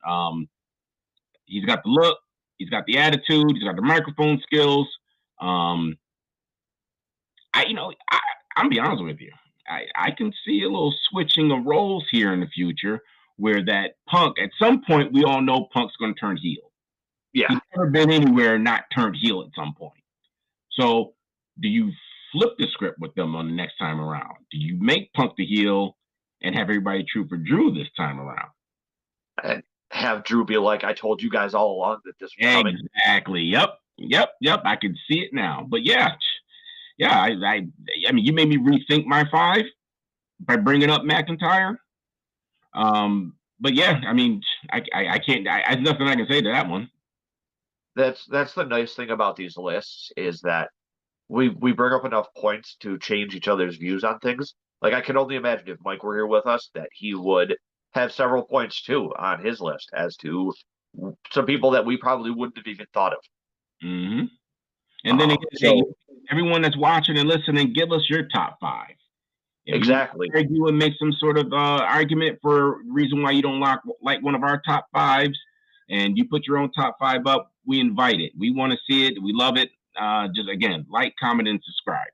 Speaker 2: He's got the look. He's got the attitude. He's got the microphone skills. I'm be honest with you. I can see a little switching of roles here in the future, where that Punk, at some point, we all know Punk's going to turn heel.
Speaker 1: Yeah.
Speaker 2: He's never been anywhere not turned heel at some point. So do you flip the script with them on the next time around? Do you make Punk the heel and have everybody true for Drew this time around?
Speaker 1: And have Drew be like, I told you guys all along that this was coming.
Speaker 2: Exactly. Yep. I can see it now. But yeah. I mean, you made me rethink my 5 by bringing up McIntyre. But yeah, I mean, I can't. There's nothing I can say to that one.
Speaker 1: That's the nice thing about these lists is that we bring up enough points to change each other's views on things. Like I can only imagine if Mike were here with us that he would have several points too on his list as to some people that we probably wouldn't have even thought of.
Speaker 2: Mm-hmm. And then hey, everyone that's watching and listening, give us your top 5. If
Speaker 1: exactly.
Speaker 2: You argue and make some sort of argument for reason why you don't like one of our top 5s, and you put your own top 5 up, we invite it. We want to see it. We love it. Just again, like, comment, and subscribe.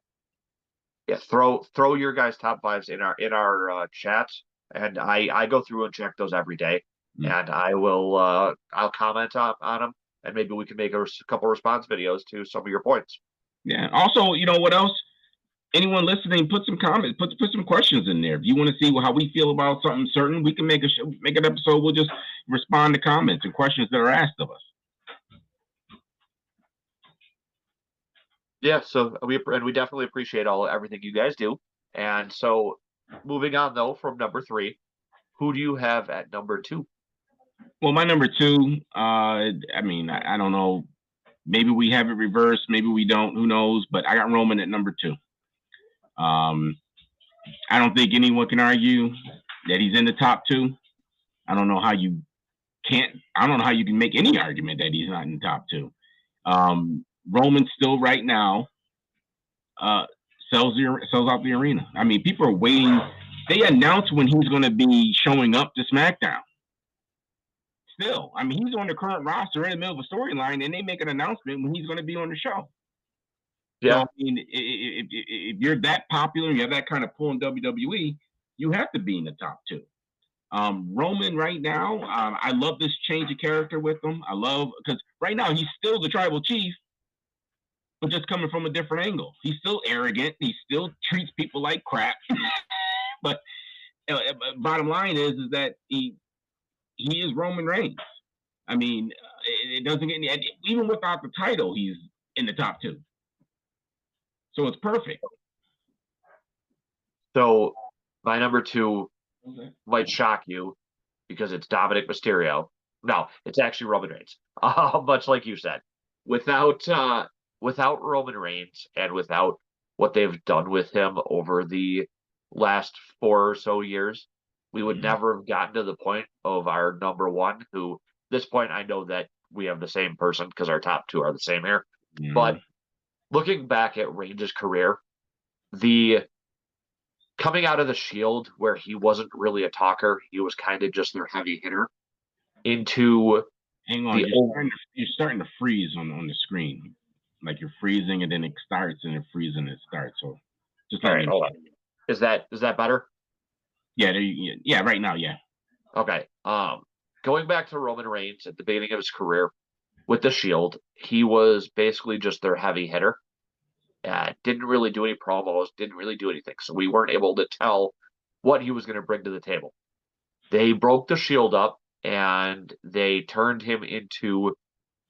Speaker 1: Yeah, throw your guys' top 5s in our chats, and I go through and check those every day, and I will I'll comment on them, and maybe we can make a couple response videos to some of your points.
Speaker 2: Yeah. Also, you know what else? Anyone listening, put some comments, put some questions in there. If you want to see how we feel about something certain, we can make an episode. We'll just respond to comments and questions that are asked of us.
Speaker 1: Yeah, so we definitely appreciate everything you guys do. And so moving on though from number 3, who do you have at number 2?
Speaker 2: Well, my number 2, I mean, I don't know. Maybe we have it reversed, maybe we don't, who knows, but I got Roman at number 2. I don't think anyone can argue that he's in the top 2. I don't know how you can make any argument that he's not in the top 2. Roman still right now sells out the arena. I mean, people are waiting. They announce when he's going to be showing up to SmackDown. Still, I mean, he's on the current roster in the middle of a storyline, and they make an announcement when he's going to be on the show. Yeah. So, I mean, if you're that popular, you have that kind of pull in WWE, you have to be in the top 2. Roman right now, I love this change of character with him. I love because right now he's still the tribal chief, but just coming from a different angle. He's still arrogant. He still treats people like crap. But bottom line is that he is Roman Reigns. I mean, it doesn't get any. Even without the title, he's in the top 2. So it's perfect.
Speaker 1: So my number 2 might shock you because it's Dominic Mysterio. No, it's actually Roman Reigns. Much like you said, without Roman Reigns and without what they've done with him over the last 4 or so years, we would never have gotten to the point of our number 1, who this point I know that we have the same person because our top 2 are the same here. But looking back at Reigns' career, the coming out of the Shield where he wasn't really a talker, he was kind of just their heavy hitter, into
Speaker 2: hang on, you're starting to freeze on the screen. Like you're freezing and then it starts and it's freezing and it starts. So just let me know.
Speaker 1: Hold on. Is that better?
Speaker 2: Yeah, yeah, right now, yeah.
Speaker 1: Okay. Going back to Roman Reigns at the beginning of his career with the Shield, he was basically just their heavy hitter. Didn't really do any promos, didn't really do anything. So we weren't able to tell what he was going to bring to the table. They broke the Shield up and they turned him into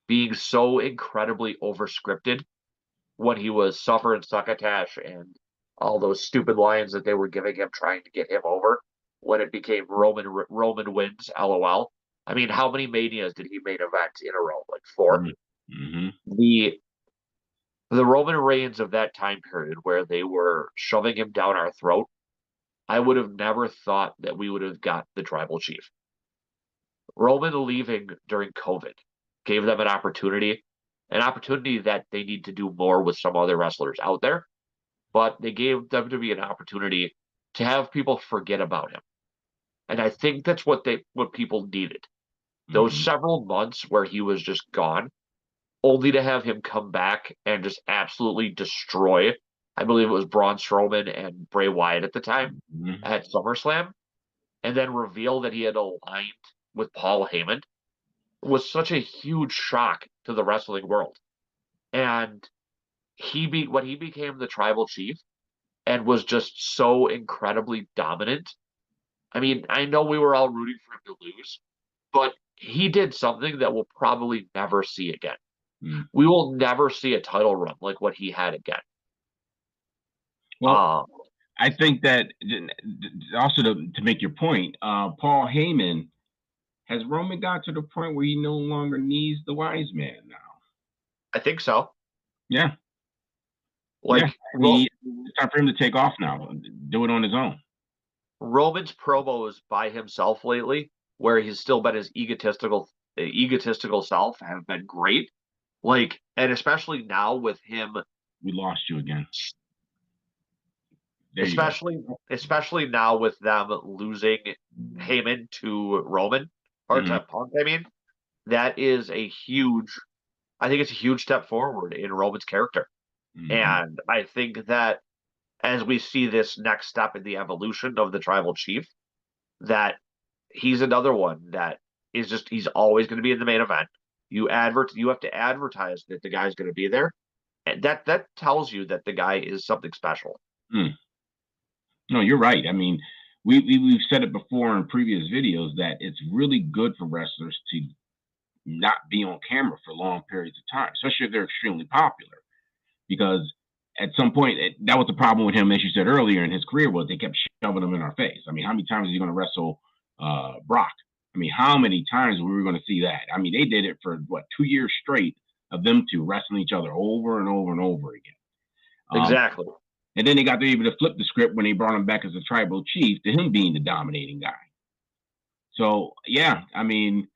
Speaker 1: being so incredibly overscripted when he was Suffer and Succotash and all those stupid lines that they were giving him trying to get him over when it became Roman wins, LOL. I mean, how many Manias did he main event in a row? Like 4? The Roman Reigns of that time period where they were shoving him down our throat, I would have never thought that we would have got the tribal chief. Roman leaving during COVID gave them an opportunity that they need to do more with some other wrestlers out there, but they gave WWE an opportunity to have people forget about him. And I think that's what people needed. Those several months where he was just gone, only to have him come back and just absolutely destroy, I believe it was Braun Strowman and Bray Wyatt at the time at SummerSlam, and then reveal that he had aligned with Paul Heyman was such a huge shock to the wrestling world. And when he became the tribal chief and was just so incredibly dominant. I mean, I know we were all rooting for him to lose, but he did something that we'll probably never see again.
Speaker 2: Mm.
Speaker 1: We will never see a title run like what he had again.
Speaker 2: Well, I think that also to make your point, Paul Heyman, has Roman got to the point where he no longer needs the wise man now?
Speaker 1: I think so.
Speaker 2: Yeah. Yeah.
Speaker 1: Like
Speaker 2: It's time for him to take off now, do it on his own.
Speaker 1: Roman's promos by himself lately, where he's still been his egotistical self, have been great. Like, and especially now with him,
Speaker 2: We lost you again. There you go.
Speaker 1: especially now with them losing Heyman to Roman or
Speaker 2: Mhm.
Speaker 1: to Punk. I mean, that is a huge. I think it's a huge step forward in Roman's character,
Speaker 2: Mhm.
Speaker 1: and I think that as we see this next step in the evolution of the tribal chief, that he's another one that is just he's always going to be in the main event. You have to advertise that the guy's going to be there, and that tells you that the guy is something special.
Speaker 2: Mm. No, you're right. I mean, we've said it before in previous videos that it's really good for wrestlers to not be on camera for long periods of time, especially if they're extremely popular. Because at some point, that was the problem with him, as you said earlier in his career, was they kept shoving him in our face. I mean, how many times is he going to wrestle Brock? I mean, how many times were we going to see that? I mean, they did it for what, 2 years straight of them two wrestling each other over and over and over again.
Speaker 1: Exactly.
Speaker 2: And then they got to be able to flip the script when they brought him back as a tribal chief to him being the dominating guy. So yeah, I mean,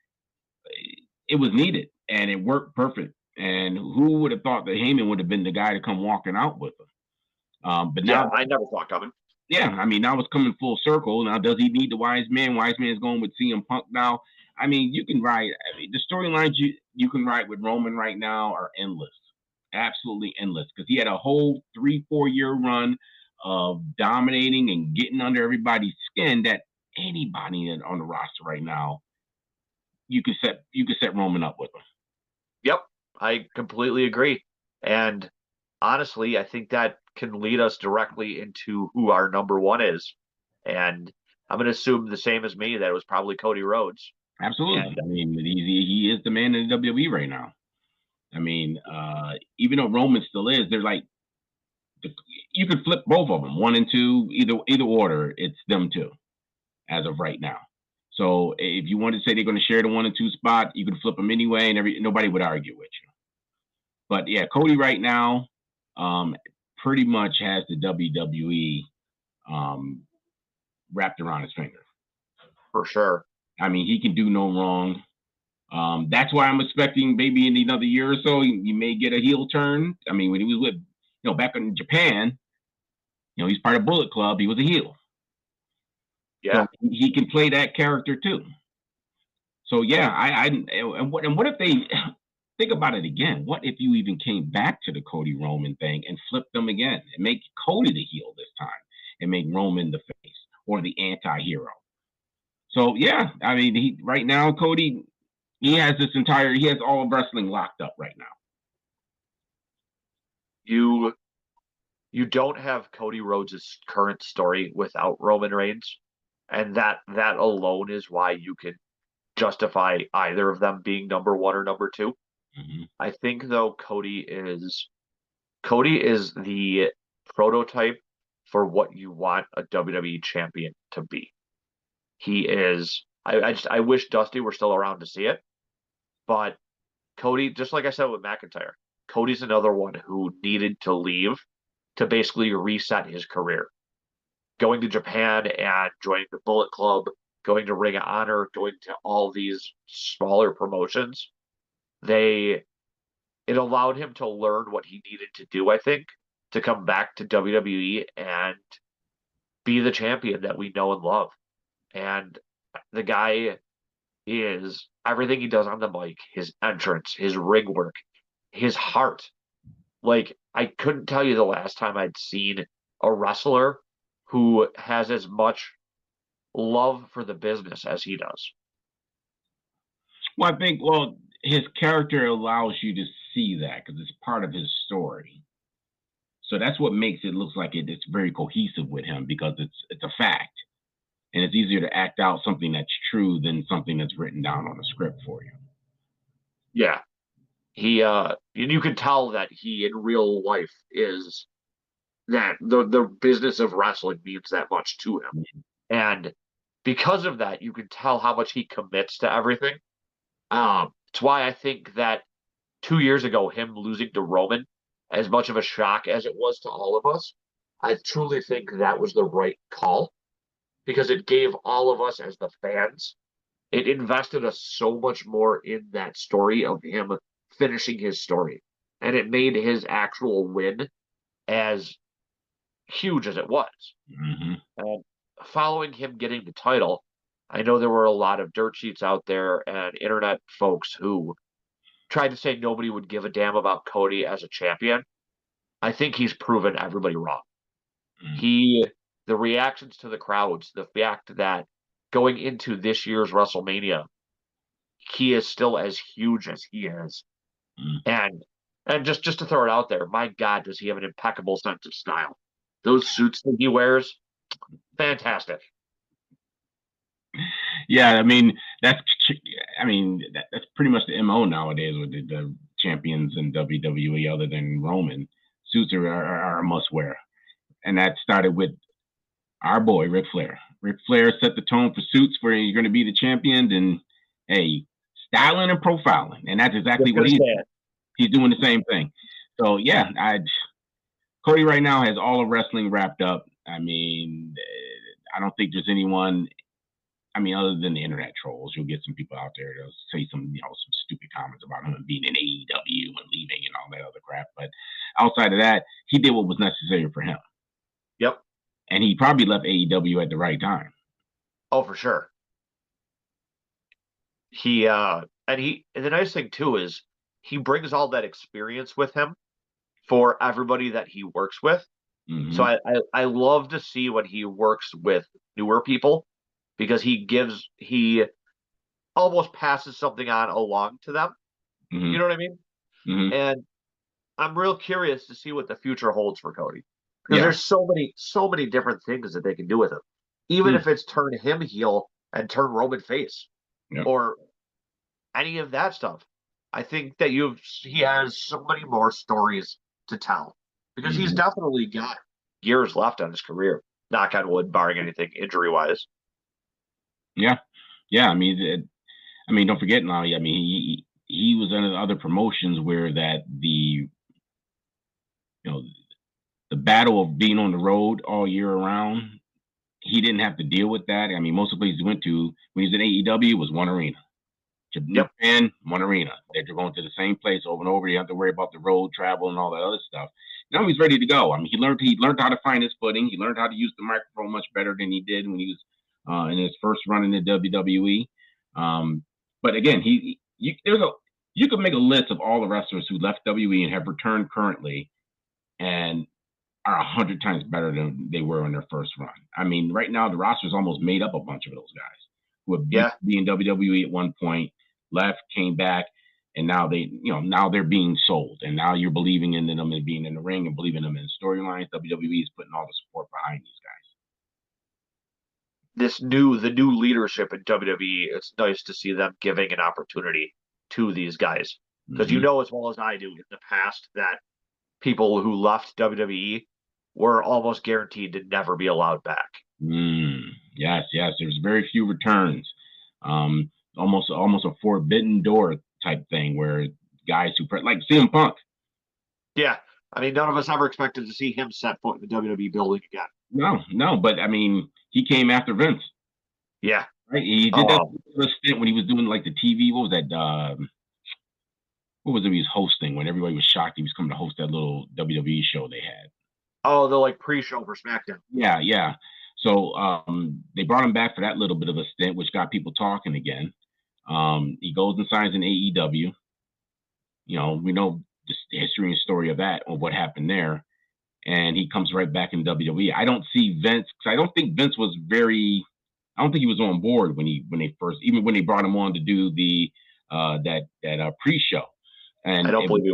Speaker 2: it was needed and it worked perfect. And who would have thought that Heyman would have been the guy to come walking out with him? But
Speaker 1: Yeah,
Speaker 2: now,
Speaker 1: I never saw it coming.
Speaker 2: yeah, I mean, now it's coming full circle. Now, does he need the wise man? Wise man's going with CM Punk now. I mean, you can write. I mean, the storylines you can write with Roman right now are endless, absolutely endless. Because he had a whole 3-4 year run of dominating and getting under everybody's skin. That anybody on the roster right now, you could set Roman up with him.
Speaker 1: Yep, I completely agree. And honestly, I think that can lead us directly into who our number one is. And I'm going to assume the same as me that it was probably Cody Rhodes.
Speaker 2: Absolutely.
Speaker 1: And
Speaker 2: I mean, he is the man in the WWE right now. I mean, even though Roman still is, they're like you could flip both of them, 1 and 2, either order. It's them two as of right now. So if you want to say they're going to share the 1 and 2 spot, you can flip them anyway, and nobody would argue with you. But yeah, Cody right now, pretty much has the WWE um, wrapped around his finger.
Speaker 1: for sure.
Speaker 2: I mean, he can do no wrong. That's why I'm expecting maybe in another year or so, you may get a heel turn. I mean, when he was with, back in Japan, he's part of Bullet Club. He was a heel.
Speaker 1: Yeah.
Speaker 2: So he can play that character too. So yeah, and what if they think about it again? What if you even came back to the Cody Roman thing and flipped them again and make Cody the heel this time and make Roman the face or the anti-hero? So yeah, I mean, right now Cody, he has all of wrestling locked up right now.
Speaker 1: You don't have Cody Rhodes' current story without Roman Reigns. And that alone is why you can justify either of them being number one or number two.
Speaker 2: Mm-hmm.
Speaker 1: I think though Cody is the prototype for what you want a WWE champion to be. He is. I wish Dusty were still around to see it, but Cody, just like I said with McIntyre, Cody's another one who needed to leave to basically reset his career. Going to Japan and joining the Bullet Club, going to Ring of Honor, going to all these smaller promotions, it allowed him to learn what he needed to do, I think, to come back to WWE and be the champion that we know and love. And the guy is everything he does on the mic, his entrance, his ring work, his heart. Like, I couldn't tell you the last time I'd seen a wrestler who has as much love for the business as he does.
Speaker 2: Well, I think his character allows you to see that because it's part of his story. So that's what makes it looks like it's very cohesive with him, because it's a fact. And it's easier to act out something that's true than something that's written down on a script for you.
Speaker 1: Yeah. You can tell that he in real life is that the business of wrestling means that much to him. And because of that, you can tell how much he commits to everything. It's why I think that 2 years ago, him losing to Roman, as much of a shock as it was to all of us, I truly think that was the right call because it gave all of us as the fans, it invested us so much more in that story of him finishing his story. And it made his actual win as huge as it was.
Speaker 2: Mm-hmm.
Speaker 1: And following him getting the title, I know there were a lot of dirt sheets out there and internet folks who tried to say nobody would give a damn about Cody as a champion. I think he's proven everybody wrong. The reactions to the crowds, the fact that going into this year's WrestleMania, he is still as huge as he is. And just to throw it out there, my God, does he have an impeccable sense of style? Those suits that he wears, fantastic.
Speaker 2: Yeah, I mean that's pretty much the MO nowadays with the champions in WWE, other than Roman. Suits are a must wear, and that started with our boy Ric Flair. Ric Flair set the tone for suits where you're going to be the champion, and hey, styling and profiling, and that's exactly what he's doing the same thing. So yeah, Cody right now has all of wrestling wrapped up. I mean, I don't think there's anyone. I mean, other than the internet trolls, you'll get some people out there that'll say some stupid comments about him being in AEW and leaving and all that other crap. But outside of that, he did what was necessary for him.
Speaker 1: Yep.
Speaker 2: And he probably left AEW at the right time.
Speaker 1: Oh, for sure. And the nice thing too is he brings all that experience with him for everybody that he works with.
Speaker 2: Mm-hmm.
Speaker 1: So I love to see when he works with newer people because he almost passes something on along to them.
Speaker 2: Mm-hmm.
Speaker 1: You know what I mean?
Speaker 2: Mm-hmm.
Speaker 1: And I'm real curious to see what the future holds for Cody. Because there's so many different things that they can do with him. Even if it's turn him heel and turn Roman face or any of that stuff. I think that he has so many more stories to tell because he's definitely got years left on his career. Knock on wood, barring anything injury wise.
Speaker 2: Yeah. I mean, don't forget now. I mean, he was under other promotions where that the battle of being on the road all year around, he didn't have to deal with that. I mean, most of the places he went to when he was in AEW was one arena. Japan, one arena. They're going to the same place over and over. You have to worry about the road travel and all that other stuff. Now he's ready to go. I mean, he learned how to find his footing. He learned how to use the microphone much better than he did when he was in his first run in the WWE. But again, you could make a list of all the wrestlers who left WWE and have returned currently, and are 100 times better than they were in their first run. I mean, right now the roster's almost made up a bunch of those guys who have been in WWE at one point, left, came back, and now they're being sold. And now you're believing in them and being in the ring and believing them in storylines. WWE is putting all the support behind these guys.
Speaker 1: The new leadership in WWE, it's nice to see them giving an opportunity to these guys. Because you know as well as I do in the past that people who left WWE were almost guaranteed to never be allowed back.
Speaker 2: Yes. There's very few returns. Almost a forbidden door type thing where guys who like CM Punk.
Speaker 1: Yeah, I mean, none of us ever expected to see him set foot in the WWE building again.
Speaker 2: No, but I mean, he came after Vince.
Speaker 1: Yeah,
Speaker 2: right. He did that stint when he was doing like the TV. What was that? What was it he was hosting when everybody was shocked he was coming to host that little WWE show they had?
Speaker 1: Oh, the like pre-show for SmackDown.
Speaker 2: Yeah. So they brought him back for that little bit of a stint, which got people talking again. He goes and signs in AEW. We know the history and story of that, of what happened there. And he comes right back in WWE. I don't see Vince, because I don't think Vince was I don't think he was on board when they brought him on to do the that pre-show. And
Speaker 1: I don't believe he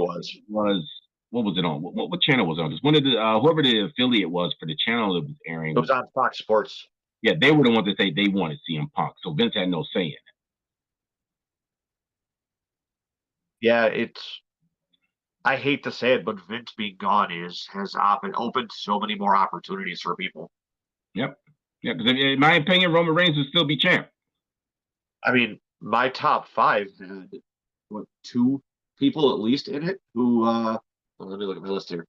Speaker 1: was.
Speaker 2: what was it on? What channel was it on? Because one of the whoever the affiliate was for the channel that was
Speaker 1: It was
Speaker 2: airing,
Speaker 1: on Fox Sports.
Speaker 2: yeah, they were the ones that say they wanted CM Punk. So Vince had no say in it.
Speaker 1: Yeah, I hate to say it, but Vince being gone has opened so many more opportunities for people.
Speaker 2: Yep. Yeah, because in my opinion, Roman Reigns would still be champ.
Speaker 1: I mean, my top five had what, two people at least in it who well, let me look at my list here.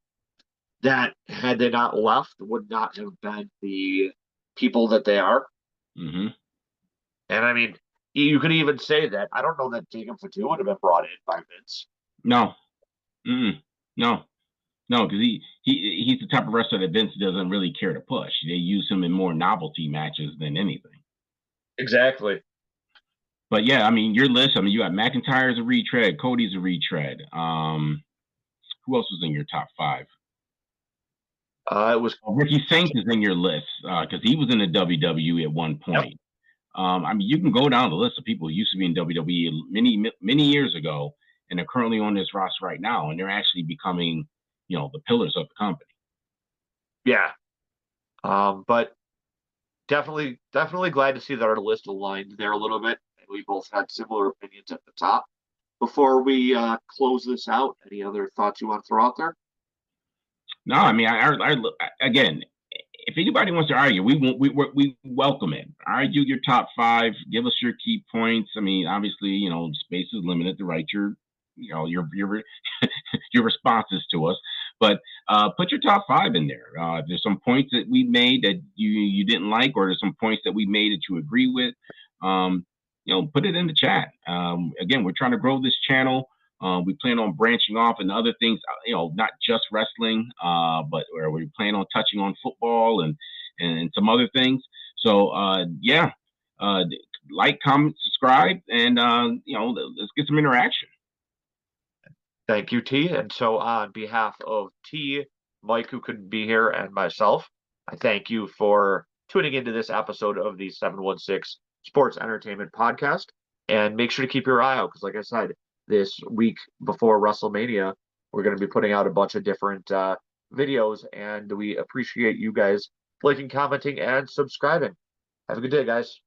Speaker 1: That had they not left would not have been the people that they are.
Speaker 2: Mm-hmm.
Speaker 1: And I mean, you could even say that I don't know that Jacob Fatu would have been brought in by Vince.
Speaker 2: No. Mm-mm. No. No, because he's the type of wrestler that Vince doesn't really care to push. They use him in more novelty matches than anything.
Speaker 1: Exactly.
Speaker 2: But yeah, I mean, your list. I mean, you got McIntyre's a retread, Cody's a retread. Who else was in your top five?
Speaker 1: It was
Speaker 2: Ricky Saints is in your list because he was in the WWE at one point.
Speaker 1: Yep.
Speaker 2: I mean, you can go down the list of people who used to be in WWE many years ago, and they're currently on this roster right now, and they're actually becoming, the pillars of the company.
Speaker 1: Yeah. But definitely glad to see that our list aligned there a little bit, and we both had similar opinions at the top. Before we close this out, any other thoughts you want to throw out there?
Speaker 2: No, I mean, again, if anybody wants to argue, we welcome it. Argue your top five. Give us your key points. I mean, obviously, space is limited to write your your responses to us. But put your top five in there. If there's some points that we made that you didn't like, or there's some points that we made that you agree with. Put it in the chat. Again, we're trying to grow this channel. We plan on branching off into other things, not just wrestling, but where we plan on touching on football and some other things. So like, comment, subscribe, and let's get some interaction.
Speaker 1: Thank you, T. And so on behalf of T, Mike, who couldn't be here, and myself, I thank you for tuning into this episode of the 716 Sports Entertainment Podcast. And make sure to keep your eye out because, like I said, this week before WrestleMania, we're going to be putting out a bunch of different videos, and we appreciate you guys liking, commenting, and subscribing. Have a good day, guys.